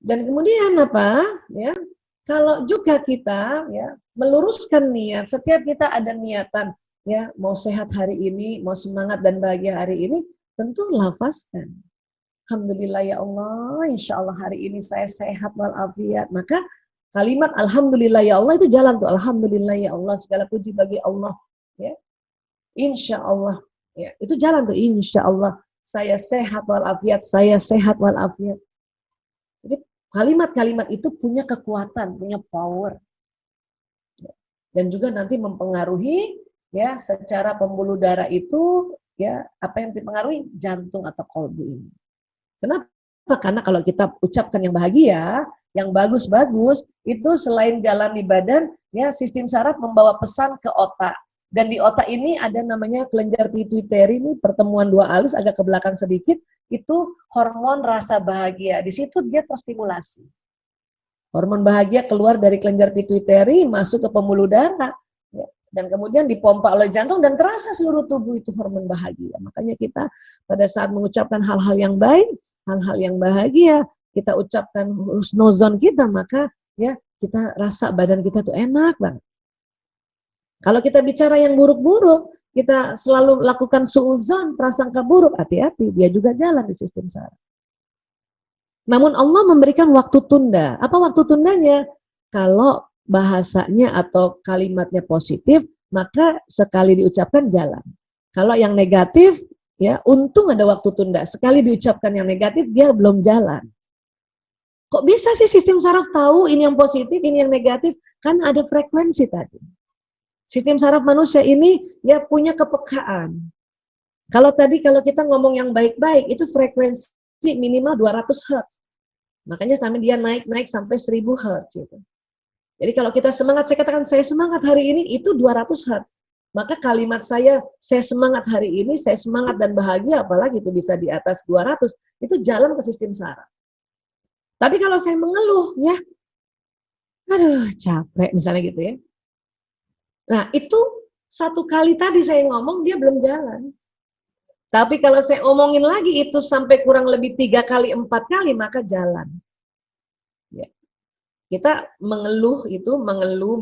S1: Dan kemudian apa? Ya, kalau juga kita ya meluruskan niat. Setiap kita ada niatan. Ya, mau sehat hari ini, mau semangat dan bahagia hari ini. Tentu lafazkan. Alhamdulillah ya Allah, insya Allah hari ini saya sehat walafiat. Maka kalimat Alhamdulillah ya Allah itu jalan tuh. Alhamdulillah ya Allah, segala puji bagi Allah. Ya. Insya Allah. Ya. Itu jalan tuh. Insya Allah saya sehat walafiat, saya sehat walafiat. Jadi kalimat-kalimat itu punya kekuatan, punya power. Ya. Dan juga nanti mempengaruhi ya secara pembuluh darah itu ya apa yang dipengaruhi jantung atau kolbu ini. Kenapa? Karena kalau kita ucapkan yang bahagia, yang bagus-bagus, itu selain jalan di badan, ya sistem saraf membawa pesan ke otak. Dan di otak ini ada namanya kelenjar pituitari, ini pertemuan dua alis agak ke belakang sedikit, itu hormon rasa bahagia. Di situ dia terstimulasi. Hormon bahagia keluar dari kelenjar pituitari, masuk ke pembuluh darah. Ya. Dan kemudian dipompa oleh jantung dan terasa seluruh tubuh itu hormon bahagia. Makanya kita pada saat mengucapkan hal-hal yang baik, hal-hal yang bahagia, kita ucapkan husnuzon kita, maka ya kita rasa badan kita tuh enak banget. Kalau kita bicara yang buruk-buruk, kita selalu lakukan suuzon, prasangka buruk, hati-hati, dia juga jalan di sistem saraf. Namun Allah memberikan waktu tunda. Apa waktu tundanya? Kalau bahasanya atau kalimatnya positif, maka sekali diucapkan jalan. Kalau yang negatif, ya untung ada waktu tunda. Sekali diucapkan yang negatif, dia belum jalan. Kok bisa sih sistem saraf tahu ini yang positif, ini yang negatif? Kan ada frekuensi tadi. Sistem saraf manusia ini ya punya kepekaan. Kalau tadi kalau kita ngomong yang baik-baik, itu frekuensi minimal 200 Hz. Makanya sampai dia naik sampai 1000 Hz. Gitu. Jadi kalau kita semangat, saya katakan saya semangat hari ini, itu 200 Hz. Maka kalimat saya semangat hari ini, saya semangat dan bahagia, apalagi itu bisa di atas 200, itu jalan ke sistem saraf. Tapi kalau saya mengeluh, ya, aduh capek misalnya gitu ya. Nah itu satu kali tadi saya ngomong, dia belum jalan. Tapi kalau saya omongin lagi itu sampai kurang lebih 3 kali, 4 kali, maka jalan. Ya. Kita mengeluh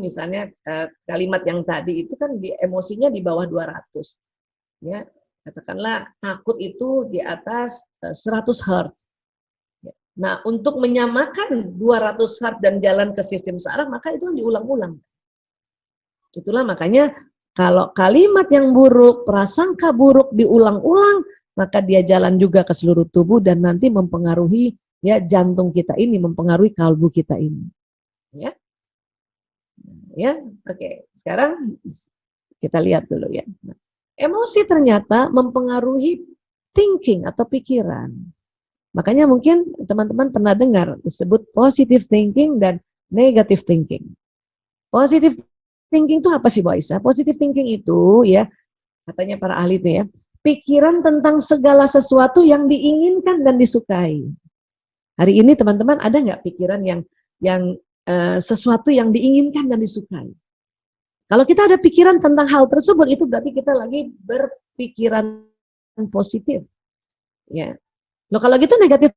S1: misalnya kalimat yang tadi itu kan emosinya di bawah 200. Ya, katakanlah takut itu di atas 100 Hz. Ya. Nah, untuk menyamakan 200 Hz dan jalan ke sistem saraf, maka itu diulang-ulang. Itulah makanya kalau kalimat yang buruk, prasangka buruk diulang-ulang, maka dia jalan juga ke seluruh tubuh dan nanti mempengaruhi ya jantung kita ini, mempengaruhi kalbu kita ini. Ya. Ya, oke. Sekarang kita lihat dulu ya. Nah, emosi ternyata mempengaruhi thinking atau pikiran. Makanya mungkin teman-teman pernah dengar disebut positive thinking dan negative thinking. Positive thinking itu apa sih Bu Aisyah? Positive thinking itu ya, katanya para ahli itu ya, pikiran tentang segala sesuatu yang diinginkan dan disukai. Hari ini teman-teman ada nggak pikiran yang sesuatu yang diinginkan dan disukai? Kalau kita ada pikiran tentang hal tersebut, itu berarti kita lagi berpikiran positif. Ya. Loh kalau gitu negatif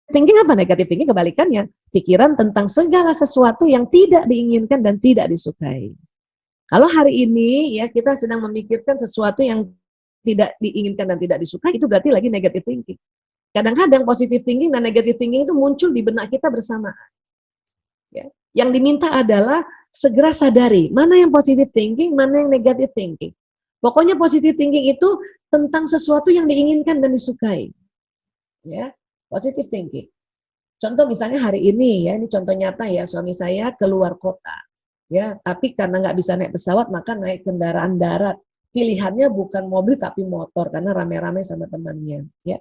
S1: thinking apa? Negatif thinking kebalikannya. Pikiran tentang segala sesuatu yang tidak diinginkan dan tidak disukai. Kalau hari ini ya kita sedang memikirkan sesuatu yang tidak diinginkan dan tidak disukai, itu berarti lagi negative thinking. Kadang-kadang positive thinking dan negative thinking itu muncul di benak kita bersamaan. Ya. Yang diminta adalah segera sadari mana yang positive thinking, mana yang negative thinking. Pokoknya positive thinking itu tentang sesuatu yang diinginkan dan disukai. Ya, positive thinking. Contoh misalnya hari ini ya, ini contoh nyata ya, suami saya keluar kota. Ya, tapi karena nggak bisa naik pesawat maka naik kendaraan darat. Pilihannya bukan mobil tapi motor karena rame-rame sama temannya. Ya,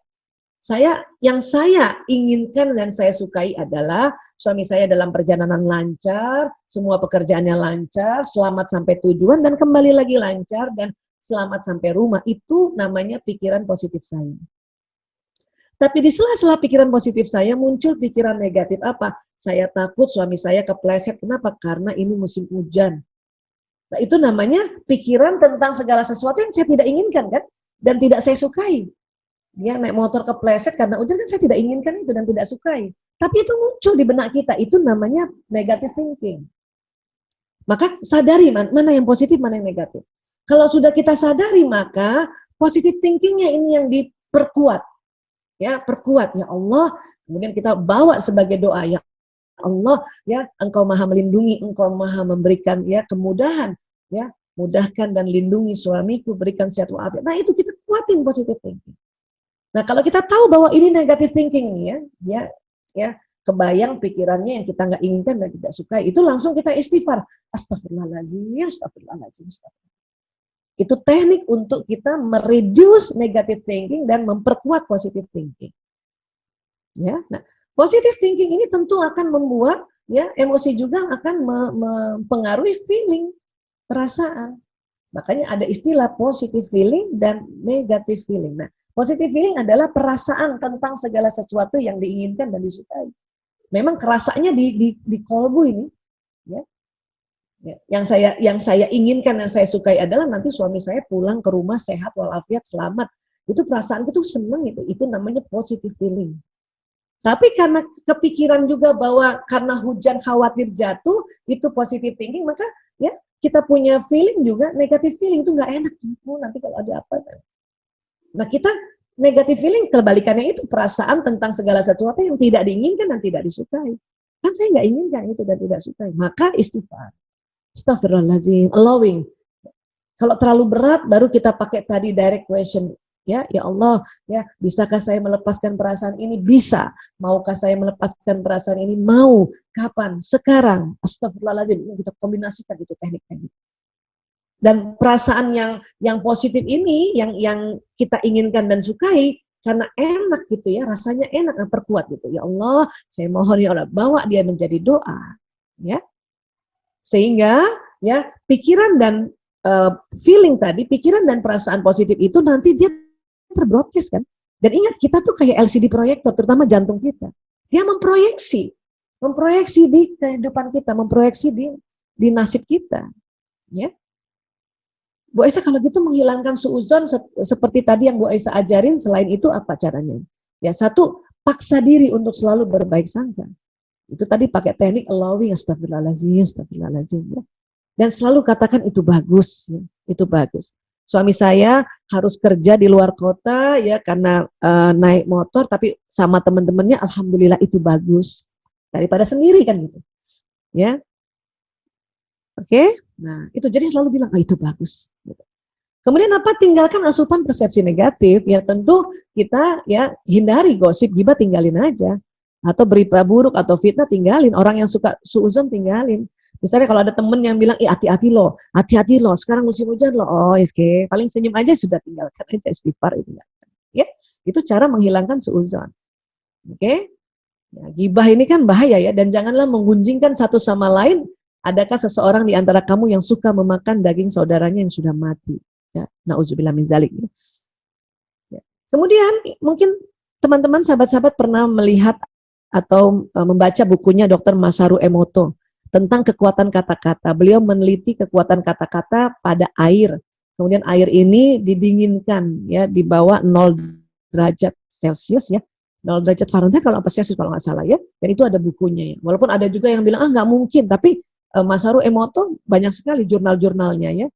S1: yang saya inginkan dan saya sukai adalah suami saya dalam perjalanan lancar, semua pekerjaannya lancar, selamat sampai tujuan dan kembali lagi lancar dan selamat sampai rumah. Itu namanya pikiran positif saya. Tapi di sela-sela pikiran positif saya muncul pikiran negatif apa? Saya takut suami saya kepleset. Kenapa? Karena ini musim hujan. Nah, itu namanya pikiran tentang segala sesuatu yang saya tidak inginkan kan? Dan tidak saya sukai. Dia naik motor kepleset karena hujan kan saya tidak inginkan itu dan tidak sukai. Tapi itu muncul di benak kita. Itu namanya negative thinking. Maka sadari mana yang positif, mana yang negatif. Kalau sudah kita sadari maka positive thinkingnya ini yang diperkuat. Ya, perkuat ya Allah, kemudian kita bawa sebagai doa ya Allah, ya Engkau Maha melindungi, Engkau Maha memberikan ya kemudahan, ya mudahkan dan lindungi suamiku, berikan sehat walafiat. Nah itu kita kuatin positive thinking. Nah kalau kita tahu bahwa ini negative thinking ini ya kebayang pikirannya yang kita nggak inginkan dan tidak suka, itu langsung kita istighfar, astagfirullahaladzim, astagfirullahaladzim, astagfirullahaladzim. Itu teknik untuk kita mereduce negative thinking dan memperkuat positive thinking. Ya, nah, positive thinking ini tentu akan membuat ya emosi juga akan mempengaruhi feeling, perasaan. Makanya ada istilah positive feeling dan negative feeling. Nah, positive feeling adalah perasaan tentang segala sesuatu yang diinginkan dan disukai. Memang kerasanya di kolbu ini, ya. Ya, yang saya inginkan dan saya sukai adalah nanti suami saya pulang ke rumah sehat walafiat selamat. Itu perasaan itu senang itu namanya positive feeling. Tapi karena kepikiran juga bahwa karena hujan khawatir jatuh itu positive thinking, maka ya kita punya feeling juga negative feeling, itu nggak enak nanti kalau ada apa. Nah kita negative feeling kebalikannya itu perasaan tentang segala sesuatu yang tidak diinginkan dan tidak disukai. Kan saya nggak inginkan itu dan tidak sukai, maka istighfar. Astagfirullahaladzim, allowing. Kalau terlalu berat, baru kita pakai tadi direct question. Ya Allah, ya bisakah saya melepaskan perasaan ini? Bisa. Maukah saya melepaskan perasaan ini? Mau. Kapan? Sekarang. Astagfirullahaladzim. Kita kombinasikan itu teknik-teknik. Dan perasaan yang positif ini, yang kita inginkan dan sukai, karena enak gitu ya, rasanya enak, perkuat gitu. Ya Allah, saya mohon ya Allah, bawa dia menjadi doa. Ya. Sehingga ya pikiran dan feeling tadi, pikiran dan perasaan positif itu nanti dia terbroadcast kan. Dan ingat kita tuh kayak LCD proyektor, terutama jantung kita. Dia memproyeksi di kehidupan kita, memproyeksi di nasib kita. Ya. Bu Aisyah kalau gitu menghilangkan suudzon seperti tadi yang Bu Aisyah ajarin, selain itu apa caranya? Ya satu, paksa diri untuk selalu berbaik sangka. Itu tadi pakai teknik allowing, astagfirullahaladzim, ya. Dan selalu katakan itu bagus, ya. Itu bagus. Suami saya harus kerja di luar kota ya karena naik motor, tapi sama teman-temannya, alhamdulillah itu bagus daripada sendiri kan gitu, ya. Oke, nah itu jadi selalu bilang itu bagus. Gitu. Kemudian apa? Tinggalkan asupan persepsi negatif. Ya tentu kita ya hindari gosip, gibah tinggalin aja. Atau berita buruk atau fitnah tinggalin. Orang yang suka suuzon tinggalin. Misalnya kalau ada temen yang bilang, hati-hati loh, sekarang musim hujan loh. Oh, oke. Paling senyum aja sudah, tinggalkan aja, istighfar itu. Ya, itu cara menghilangkan suuzon. Oke. Ya, gibah ini kan bahaya ya, dan janganlah menggunjingkan satu sama lain. Adakah seseorang di antara kamu yang suka memakan daging saudaranya yang sudah mati? Ya, na'udzubillah min zalik. Ya. Kemudian mungkin teman-teman sahabat-sahabat pernah melihat atau membaca bukunya Dr. Masaru Emoto tentang kekuatan kata-kata. Beliau meneliti kekuatan kata-kata pada air. Kemudian air ini didinginkan ya di bawah 0 derajat Celcius ya. 0 derajat Fahrenheit kalau apa Celsius kalau nggak salah ya. Dan itu ada bukunya ya. Walaupun ada juga yang bilang nggak mungkin, tapi Masaru Emoto banyak sekali jurnal-jurnalnya ya.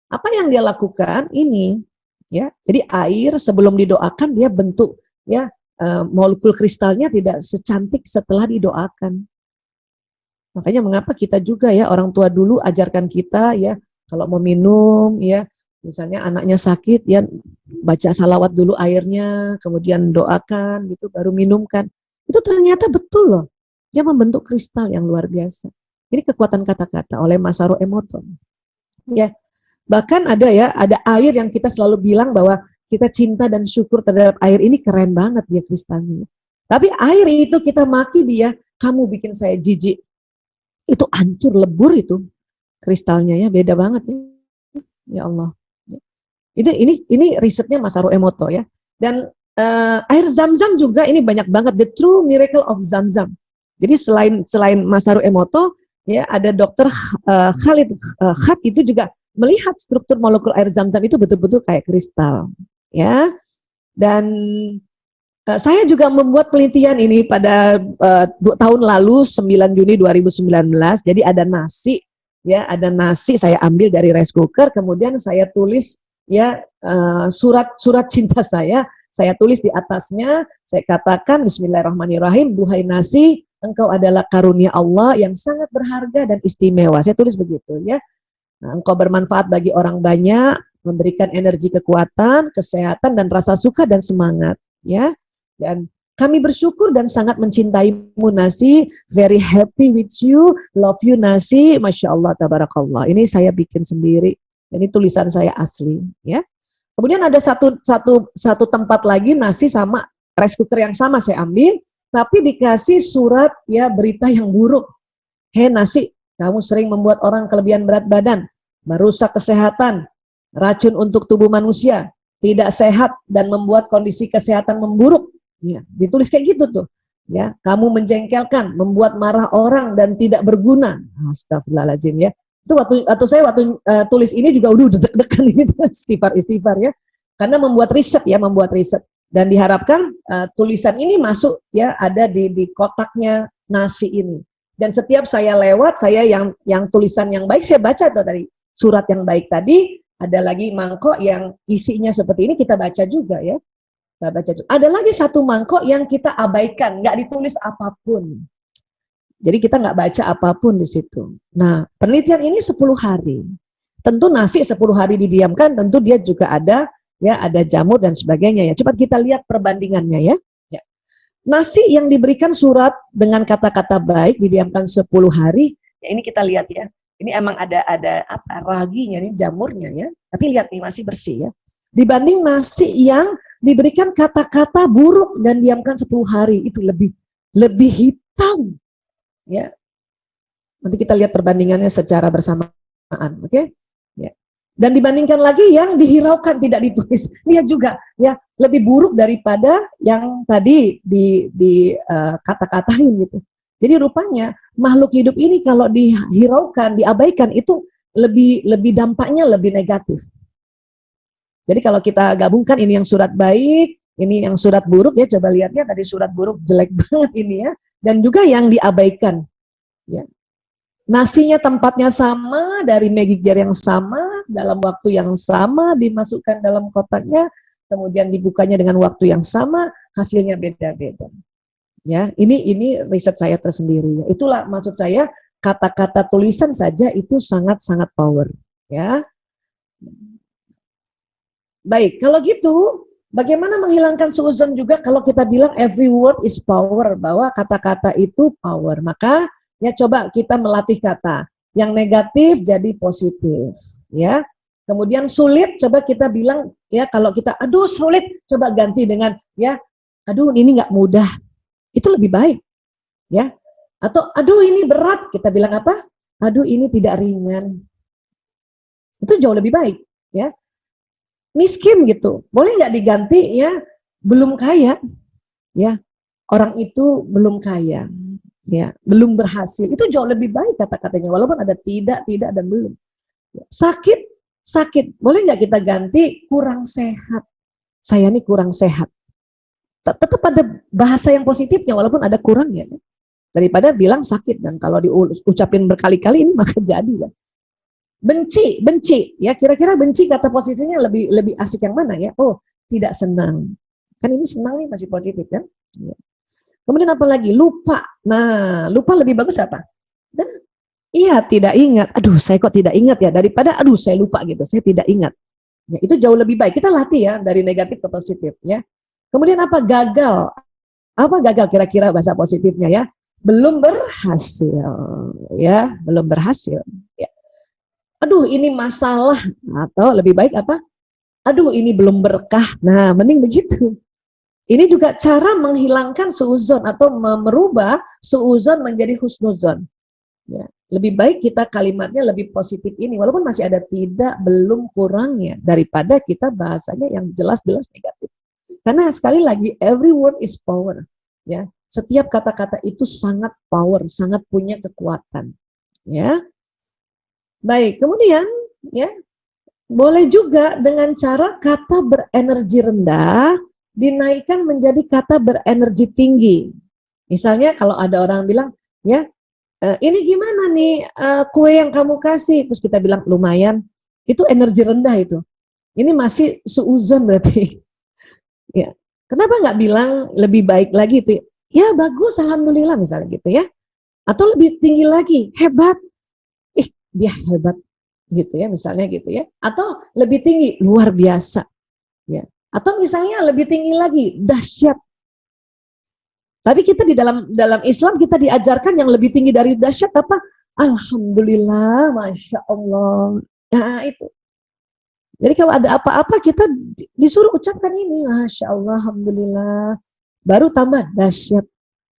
S1: Apa yang dia lakukan ini ya. Jadi air sebelum didoakan dia bentuk ya molekul kristalnya tidak secantik setelah didoakan. Makanya mengapa kita juga ya orang tua dulu ajarkan kita ya kalau mau minum ya misalnya anaknya sakit ya baca salawat dulu airnya kemudian doakan gitu baru minumkan. Itu ternyata betul loh. Dia membentuk kristal yang luar biasa. Ini kekuatan kata-kata oleh Masaru Emoto. Ya. Bahkan ada ya, ada air yang kita selalu bilang bahwa kita cinta dan syukur terhadap air ini keren banget dia kristalnya. Tapi air itu kita maki dia, kamu bikin saya jijik. Itu hancur lebur itu kristalnya ya, beda banget ya. Ya Allah. Ini risetnya Masaru Emoto ya. Dan air Zam-Zam juga ini banyak banget the true miracle of Zam-Zam. Jadi selain Masaru Emoto ya ada dokter Khalid Khat itu juga melihat struktur molekul air Zam-Zam itu betul-betul kayak kristal ya. Dan saya juga membuat penelitian ini pada tahun lalu 9 Juni 2019. Jadi ada nasi ya, ada nasi saya ambil dari rice cooker, kemudian saya tulis ya surat cinta saya tulis di atasnya, saya katakan Bismillahirrahmanirrahim, duhai nasi, engkau adalah karunia Allah yang sangat berharga dan istimewa. Saya tulis begitu ya. Nah, engkau bermanfaat bagi orang banyak, memberikan energi kekuatan, kesehatan dan rasa suka dan semangat ya. Dan kami bersyukur dan sangat mencintaimu Nasi, very happy with you, love you Nasi, Masya Allah, Tabarakallah. Ini saya bikin sendiri, ini tulisan saya asli ya. Kemudian ada satu tempat lagi Nasi sama rice cooker yang sama saya ambil, tapi dikasih surat ya berita yang buruk. Hei Nasi, kamu sering membuat orang kelebihan berat badan, merusak kesehatan, racun untuk tubuh manusia, tidak sehat dan membuat kondisi kesehatan memburuk. Ya, ditulis kayak gitu tuh. Ya, kamu menjengkelkan, membuat marah orang dan tidak berguna. Astagfirullahaladzim ya. Itu waktu saya tulis ini juga udah deg-degan ini istighfar ya. Karena membuat riset. Dan diharapkan tulisan ini masuk ya ada di kotaknya nasi ini. Dan setiap saya lewat, saya yang tulisan yang baik saya baca tuh tadi. Surat yang baik tadi, ada lagi mangkok yang isinya seperti ini kita baca juga ya. Ada lagi satu mangkok yang kita abaikan, nggak ditulis apapun. Jadi kita nggak baca apapun di situ. Nah, penelitian ini 10 hari. Tentu nasi 10 hari didiamkan, tentu dia juga ada jamur dan sebagainya ya. Coba kita lihat perbandingannya ya. Nasi yang diberikan surat dengan kata-kata baik didiamkan 10 hari, ya ini kita lihat ya. Ini emang ada apa raginya nih jamurnya ya. Tapi lihat nih masih bersih ya. Dibanding nasi yang diberikan kata-kata buruk dan diamkan 10 hari itu lebih hitam ya. Nanti kita lihat perbandingannya secara bersamaan, oke? Ya. Dan dibandingkan lagi yang dihiraukan tidak ditulis, lihat juga ya lebih buruk daripada yang tadi di kata-katain gitu. Jadi rupanya makhluk hidup ini kalau dihiraukan, diabaikan itu lebih dampaknya lebih negatif. Jadi kalau kita gabungkan ini yang surat baik, ini yang surat buruk ya, coba lihatnya tadi surat buruk jelek banget ini ya, dan juga yang diabaikan. Ya. Nasinya tempatnya sama, dari magic jar yang sama, dalam waktu yang sama, dimasukkan dalam kotaknya, kemudian dibukanya dengan waktu yang sama, hasilnya beda-beda. Ya, ini riset saya tersendiri. Itulah maksud saya kata-kata tulisan saja itu sangat-sangat power. Ya. Baik, kalau gitu, bagaimana menghilangkan suuzon juga kalau kita bilang every word is power, bahwa kata-kata itu power. Maka ya coba kita melatih kata. Yang negatif jadi positif, ya. Kemudian sulit, coba kita bilang ya kalau kita aduh sulit, coba ganti dengan ya aduh ini nggak mudah. Itu lebih baik, ya. Atau aduh ini berat, kita bilang apa? Aduh ini tidak ringan. Itu jauh lebih baik, ya. Miskin gitu, boleh nggak diganti ya belum kaya, ya orang itu belum kaya, ya belum berhasil, itu jauh lebih baik kata-katanya walaupun ada tidak dan belum. Sakit, boleh nggak kita ganti kurang sehat, saya ini kurang sehat, Tetap ada bahasa yang positifnya walaupun ada kurangnya. Daripada bilang sakit, dan kalau diucapin berkali-kali ini maka jadi lah. Benci, ya kira-kira benci kata posisinya lebih asik yang mana ya? Oh, tidak senang. Kan ini senang nih masih positif kan? Ya. Kemudian apa lagi? Lupa. Nah, lupa lebih bagus apa? Nah, iya, tidak ingat. Aduh, saya kok tidak ingat ya, daripada aduh saya lupa gitu. Saya tidak ingat. Ya, itu jauh lebih baik. Kita latih ya dari negatif ke positif ya. Kemudian apa? Gagal. Apa gagal kira-kira bahasa positifnya ya? Belum berhasil ya, belum berhasil ya. Aduh, ini masalah, atau lebih baik apa? Aduh, ini belum berkah. Nah, mending begitu. Ini juga cara menghilangkan suuzon atau merubah suuzon menjadi husnuzon. Ya, lebih baik kita kalimatnya lebih positif ini, walaupun masih ada tidak, belum, kurangnya, daripada kita bahasanya yang jelas-jelas negatif. Karena sekali lagi, every word is power. Ya, setiap kata-kata itu sangat power, sangat punya kekuatan. Ya, baik. Kemudian, ya, boleh juga dengan cara kata berenergi rendah dinaikkan menjadi kata berenergi tinggi. Misalnya kalau ada orang bilang, ya, ini gimana nih kue yang kamu kasih? Terus kita bilang lumayan. Itu energi rendah itu. Ini masih suuzon berarti. Ya. Kenapa nggak bilang lebih baik lagi itu? Ya bagus, alhamdulillah misalnya gitu ya. Atau lebih tinggi lagi, hebat. Ih, dia hebat gitu ya, misalnya gitu ya. Atau lebih tinggi, luar biasa. Ya. Atau misalnya lebih tinggi lagi, dahsyat. Tapi kita di dalam Islam kita diajarkan yang lebih tinggi dari dahsyat apa? Alhamdulillah, masya Allah. Nah itu. Jadi kalau ada apa-apa kita disuruh ucapkan ini, masya Allah, alhamdulillah. Baru tambah dahsyat,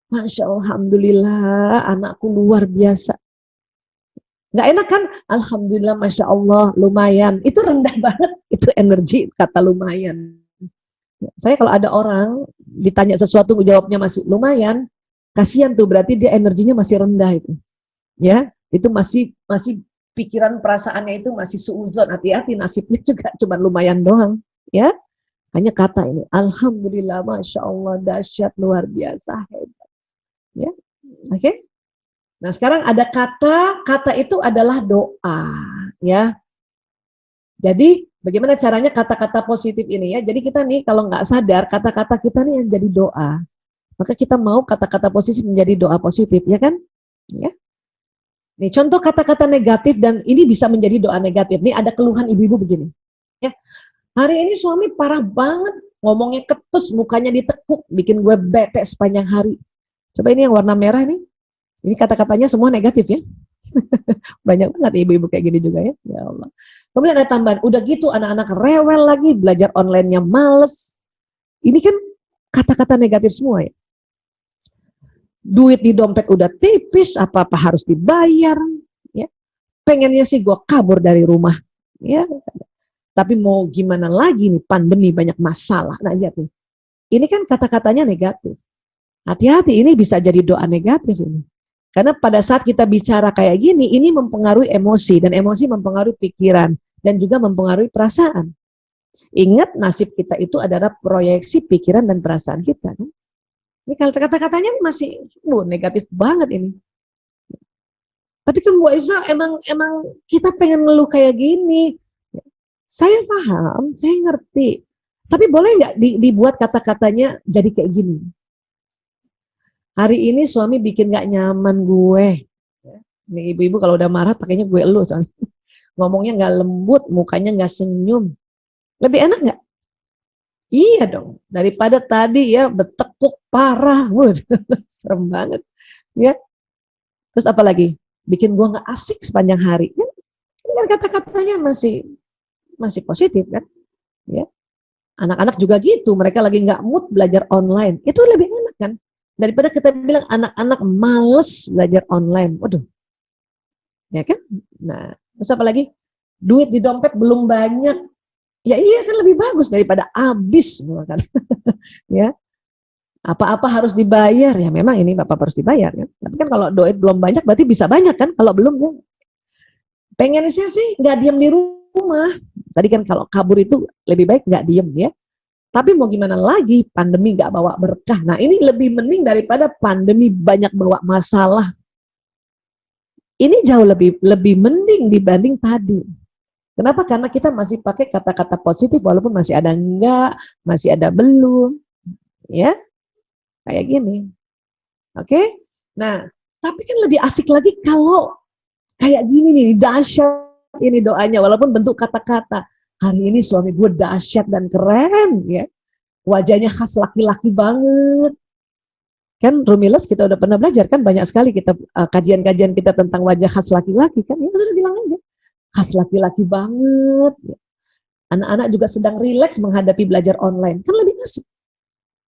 S1: masya Allah, alhamdulillah, anakku luar biasa. Nggak enak kan? Alhamdulillah, masya Allah, lumayan. Itu rendah banget, itu energi kata lumayan. Saya kalau ada orang ditanya sesuatu jawabnya masih lumayan, kasihan tuh, berarti dia energinya masih rendah itu. Ya, itu masih pikiran perasaannya itu masih suuzon. Hati-hati, nasibnya juga cuma lumayan doang, ya. Hanya kata ini, alhamdulillah, masya Allah, dahsyat, luar biasa, hebat. Ya, oke. Okay? Nah, sekarang ada kata itu adalah doa, ya. Jadi bagaimana caranya kata-kata positif ini ya? Jadi kita nih kalau nggak sadar kata-kata kita nih yang jadi doa, maka kita mau kata-kata positif menjadi doa positif, ya kan? Ya. Nih contoh kata-kata negatif dan ini bisa menjadi doa negatif. Nih ada keluhan ibu-ibu begini. Ya, hari ini suami parah banget, ngomongnya ketus, mukanya ditekuk, bikin gue bete sepanjang hari. Coba ini yang warna merah nih. Ini kata-katanya semua negatif ya. Banyak banget ibu-ibu kayak gini juga ya. Ya Allah. Kemudian ada tambahan, udah gitu anak-anak rewel lagi, belajar online-nya males. Ini kan kata-kata negatif semua ya. Duit di dompet udah tipis, apa-apa harus dibayar. Ya. Pengennya sih gue kabur dari rumah. Ya. Tapi mau gimana lagi nih, pandemi banyak masalah. Nah lihat nih, ini kan kata-katanya negatif. Hati-hati, ini bisa jadi doa negatif ini. Karena pada saat kita bicara kayak gini, ini mempengaruhi emosi, dan emosi mempengaruhi pikiran, dan juga mempengaruhi perasaan. Ingat, nasib kita itu adalah proyeksi pikiran dan perasaan kita. Ini kata-katanya masih negatif banget ini. Tapi kan Bu Aisyah, emang kita pengen ngeluh kayak gini. Saya paham, saya ngerti. Tapi boleh nggak dibuat kata-katanya jadi kayak gini? Hari ini suami bikin gak nyaman gue. Ini ibu-ibu kalau udah marah pakainya gue elu soalnya. Ngomongnya gak lembut, mukanya gak senyum. Lebih enak gak? Iya dong. Daripada tadi ya betekuk parah. Serem banget. Ya. Terus apa lagi? Bikin gue gak asik sepanjang hari. Ini kan kata-katanya masih positif kan? Ya. Anak-anak juga gitu. Mereka lagi gak mood belajar online. Itu lebih enak kan? Daripada kita bilang anak-anak males belajar online. Waduh. Ya kan? Nah, terus apa lagi? Duit di dompet belum banyak. Ya iya kan lebih bagus daripada habis. Kan? Ya. Apa-apa harus dibayar. Ya memang ini Bapak harus dibayar. Kan? Tapi kan kalau duit belum banyak berarti bisa banyak kan? Kalau belum ya. Pengennya sih nggak diam di rumah. Tadi kan kalau kabur itu lebih baik nggak diem ya. Tapi mau gimana lagi, pandemi nggak bawa berkah. Nah ini lebih mending daripada pandemi banyak bawa masalah. Ini jauh lebih mending dibanding tadi. Kenapa? Karena kita masih pakai kata-kata positif walaupun masih ada enggak, masih ada belum, ya kayak gini. Oke? Nah, tapi kan lebih asik lagi kalau kayak gini nih, dahsyat ini doanya walaupun bentuk kata-kata. Hari ini suami gue dahsyat dan keren, ya. Wajahnya khas laki-laki banget. Kan Rumilas kita udah pernah belajar kan, banyak sekali kita kajian-kajian kita tentang wajah khas laki-laki kan. Ya sudah bilang aja, khas laki-laki banget. Ya. Anak-anak juga sedang rileks menghadapi belajar online. Kan lebih asik.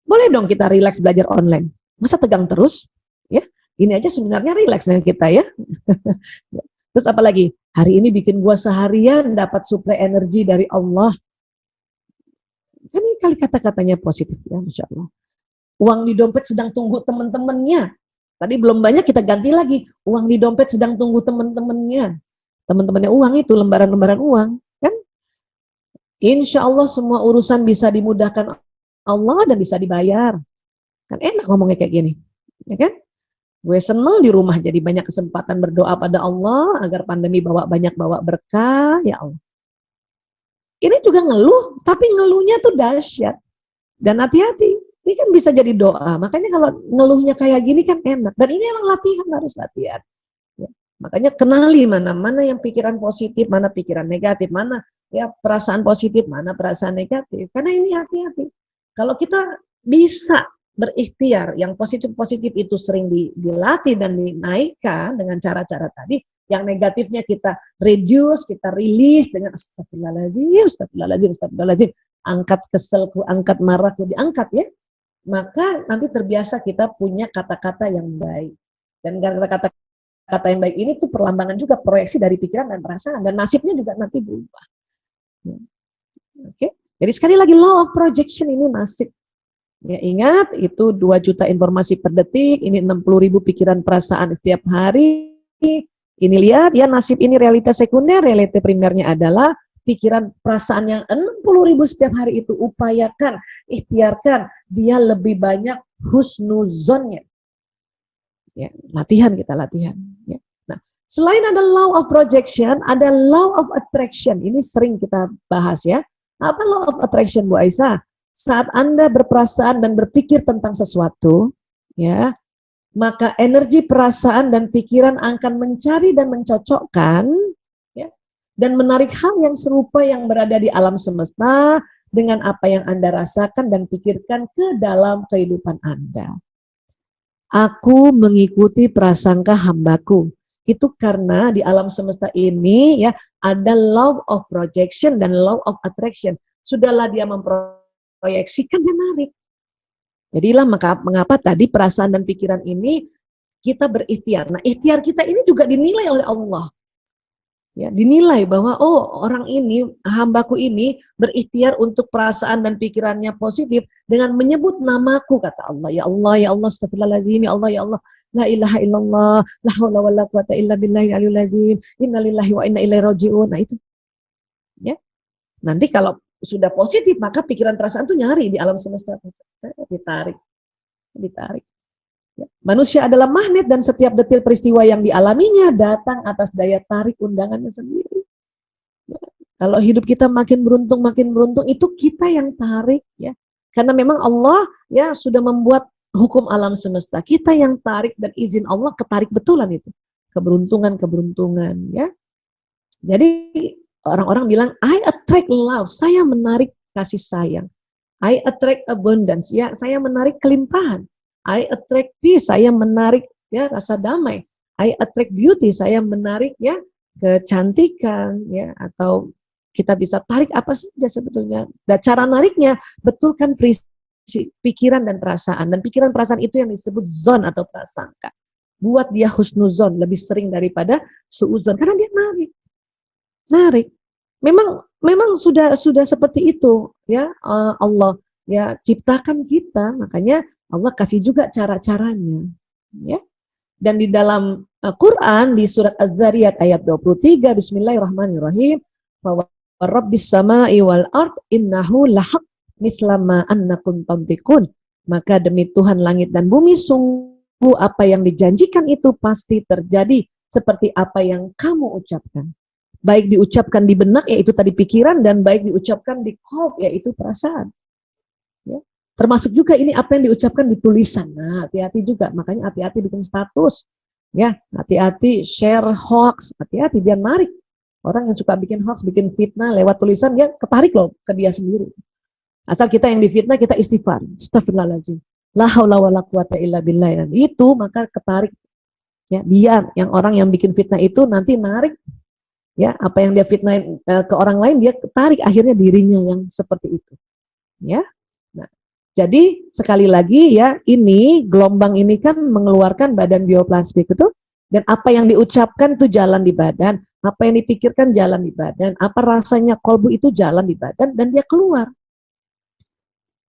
S1: Boleh dong kita rileks belajar online. Masa tegang terus? Ya, ini aja sebenarnya rileks dengan kita ya. Terus apa lagi? Hari ini bikin gua seharian dapat suplai energi dari Allah. Kan ini kali kata-katanya positif ya, Masya Allah. Uang di dompet sedang tunggu teman-temannya. Tadi belum banyak, kita ganti lagi. Uang di dompet sedang tunggu teman-temannya. Teman-temannya uang itu, lembaran-lembaran uang. Kan? Insya Allah semua urusan bisa dimudahkan Allah dan bisa dibayar. Kan enak ngomongnya kayak gini. Ya kan? Gue seneng di rumah jadi banyak kesempatan berdoa pada Allah agar pandemi bawa berkah, ya Allah. Ini juga ngeluh, tapi ngeluhnya tuh dahsyat. Dan hati-hati, ini kan bisa jadi doa. Makanya kalau ngeluhnya kayak gini kan enak. Dan ini emang latihan, harus latihan. Ya. Makanya kenali mana yang pikiran positif, mana pikiran negatif, mana ya perasaan positif, mana perasaan negatif. Karena ini hati-hati. Kalau kita bisa berikhtiar, yang positif-positif itu sering dilatih dan dinaikkan dengan cara-cara tadi, yang negatifnya kita reduce, kita rilis dengan astagfirullahaladzim, angkat keselku, angkat marahku, diangkat ya. Maka nanti terbiasa kita punya kata-kata yang baik. Dan kata-kata yang baik ini tuh perlambangan juga proyeksi dari pikiran dan perasaan, dan nasibnya juga nanti berubah. Oke, jadi sekali lagi law of projection ini nasib. Ya, ingat itu 2 juta informasi per detik, ini 60.000 pikiran perasaan setiap hari. Ini lihat ya, nasib ini realitas sekunder, realitas primernya adalah pikiran perasaan yang 60.000 setiap hari itu. Upayakan, ikhtiarkan, dia lebih banyak husnuzonnya. Ya, latihan kita latihan. Ya. Nah, selain ada law of projection, ada law of attraction. Ini sering kita bahas ya. Apa law of attraction, Bu Aisyah? Saat Anda berperasaan dan berpikir tentang sesuatu, ya, maka energi perasaan dan pikiran akan mencari dan mencocokkan, ya, dan menarik hal yang serupa yang berada di alam semesta dengan apa yang Anda rasakan dan pikirkan ke dalam kehidupan Anda. Aku mengikuti prasangka hambaku. Itu karena di alam semesta ini ya ada law of projection dan law of attraction. Sudahlah dia memproyeksikan, dia narik. Jadilah mengapa tadi perasaan dan pikiran ini kita berikhtiar. Nah, ikhtiar kita ini juga dinilai oleh Allah. Ya, dinilai bahwa oh, orang ini, hambaku ini berikhtiar untuk perasaan dan pikirannya positif dengan menyebut namaku, kata Allah. Ya Allah, astagfirullahaladzim, ya Allah, la ilaha illallah, la haula wala quwata illa billahi aliyul azim, innalillahi wa inna ilaihi raji'un. Nah, itu. Ya. Nanti kalau sudah positif, maka pikiran perasaan itu nyari di alam semesta. Ditarik. Ya. Manusia adalah magnet dan setiap detil peristiwa yang dialaminya datang atas daya tarik undangannya sendiri. Ya. Kalau hidup kita makin beruntung, itu kita yang tarik. Ya. Karena memang Allah ya sudah membuat hukum alam semesta. Kita yang tarik dan izin Allah ketarik betulan itu. Keberuntungan. Ya. Jadi orang-orang bilang, I attract love, saya menarik kasih sayang. I attract abundance, ya, saya menarik kelimpahan. I attract peace, saya menarik ya rasa damai. I attract beauty, saya menarik ya kecantikan, ya, atau kita bisa tarik apa saja sebetulnya. Dan cara nariknya betulkan pikiran dan perasaan. Dan pikiran perasaan itu yang disebut zon atau prasangka. Buat dia husnuzon lebih sering daripada suuzon karena dia narik. Memang sudah seperti itu ya, Allah ya ciptakan kita, makanya Allah kasih juga cara-caranya ya. Dan di dalam Quran di surat Az-Zariyat ayat 23, bismillahirrahmanirrahim, wa rabbis samai wal ard innahu lahaq mislama annakum tantiqun. Maka demi Tuhan langit dan bumi, sungguh apa yang dijanjikan itu pasti terjadi seperti apa yang kamu ucapkan. Baik diucapkan di benak, yaitu tadi pikiran, dan baik diucapkan di qalb, yaitu perasaan. Ya. Termasuk juga ini apa yang diucapkan di tulisan. Nah, hati-hati juga, makanya hati-hati bikin status. Ya, hati-hati share hoax, hati-hati dia narik. Orang yang suka bikin hoax, bikin fitnah lewat tulisan, dia ketarik loh ke dia sendiri. Asal kita yang difitnah, kita istighfar. Astagfirullahaladzim. La haula wala quwata illa billah. Dan itu maka ketarik. Ya, dia yang orang yang bikin fitnah itu nanti narik, ya, apa yang dia fitnah ke orang lain, dia ketarik akhirnya dirinya yang seperti itu. Ya. Nah, jadi sekali lagi ya, ini gelombang ini kan mengeluarkan badan bioplastik itu, dan apa yang diucapkan itu jalan di badan, apa yang dipikirkan jalan di badan, apa rasanya kolbu itu jalan di badan, dan dia keluar.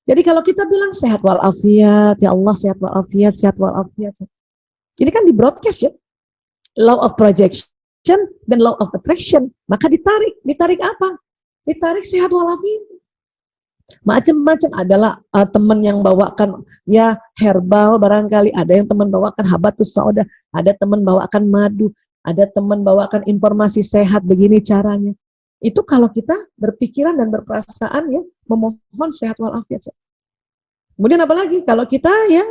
S1: Jadi kalau kita bilang sehat walafiat, ya Allah sehat walafiat, sehat walafiat. Ini kan di broadcast ya, law of projection dan law of attraction. Maka ditarik apa? Ditarik sehat walafiat. Macam-macam, adalah teman yang bawakan ya herbal barangkali, ada yang teman bawakan habatus sauda, ada teman bawakan madu, ada teman bawakan informasi sehat begini caranya. Itu kalau kita berpikiran dan berperasaan ya memohon sehat walafiat. Kemudian apalagi kalau kita ya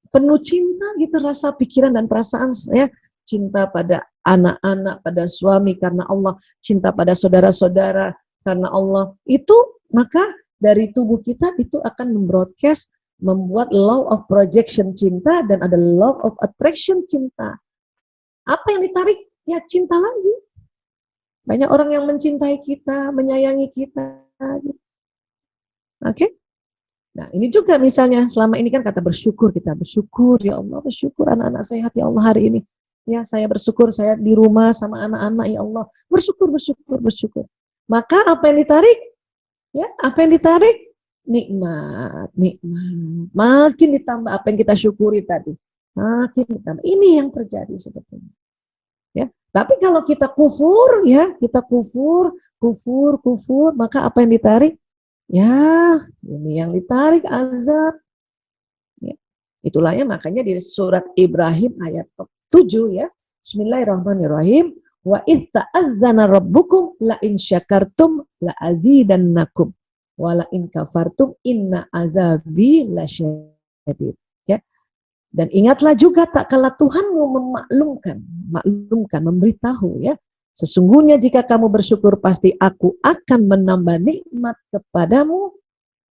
S1: penuh cinta gitu, rasa pikiran dan perasaan ya, cinta pada anak-anak, pada suami karena Allah, cinta pada saudara-saudara karena Allah, itu maka dari tubuh kita itu akan membroadcast, membuat law of projection cinta, dan ada law of attraction cinta. Apa yang ditarik? Ya cinta lagi. Banyak orang yang mencintai kita, menyayangi kita. Oke? Nah ini juga misalnya, selama ini kan kata bersyukur, kita bersyukur, ya Allah bersyukur anak-anak sehat ya Allah hari ini. Ya saya bersyukur saya di rumah sama anak-anak ya Allah. Bersyukur, bersyukur, bersyukur. Maka apa yang ditarik? Ya, apa yang ditarik? Nikmat, nikmat. Makin ditambah apa yang kita syukuri tadi. Makin ditambah. Ini yang terjadi sebetulnya. Ya, tapi kalau kita kufur, ya, kita kufur, maka apa yang ditarik? Ya, ini yang ditarik azab. Ya. Itulah ya, makanya di surat Ibrahim ayat 7 ya. Bismillahirrahmanirrahim. Wa idh ta'azzana rabbukum la in syakartum la azidannakum wa la in kafartum inna azabi lasyadid. Ya. Dan ingatlah juga tak kala Tuhanmu memaklumkan, memberitahu ya. Sesungguhnya jika kamu bersyukur pasti aku akan menambah nikmat kepadamu,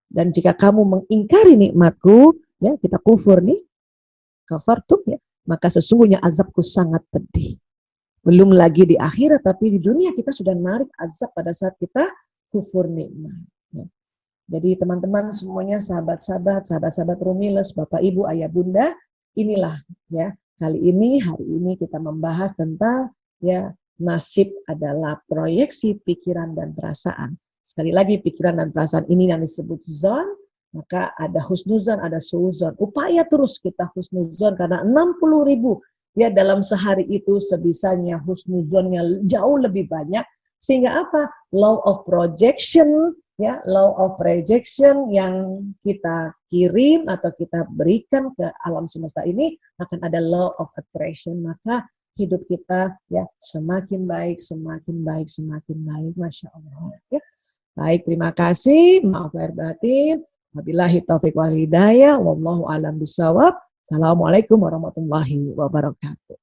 S1: dan jika kamu mengingkari nikmatku, ya kita kufur nih, kafartum ya, maka sesungguhnya azabku sangat pedih. Belum lagi di akhirat, tapi di dunia kita sudah narik azab pada saat kita kufur nikmat. Ya. Jadi teman-teman semuanya, sahabat-sahabat Rumiles, Bapak Ibu, Ayah Bunda, inilah ya kali ini, hari ini kita membahas tentang ya nasib adalah proyeksi pikiran dan perasaan. Sekali lagi pikiran dan perasaan ini yang disebut zon, maka ada husnuzon, ada suuzon. Upaya terus kita husnuzon karena 60.000 ya dalam sehari itu sebisanya husnuzonnya jauh lebih banyak, sehingga apa? Law of projection ya, law of projection yang kita kirim atau kita berikan ke alam semesta ini akan ada law of attraction, maka hidup kita ya semakin baik, semakin baik, semakin baik, Masya Allah. Ya. Baik, terima kasih. Maaf lahir batin. Wabillahi taufiq wal hidayah. Wallahu a'lam bishawab. Assalamualaikum warahmatullahi wabarakatuh.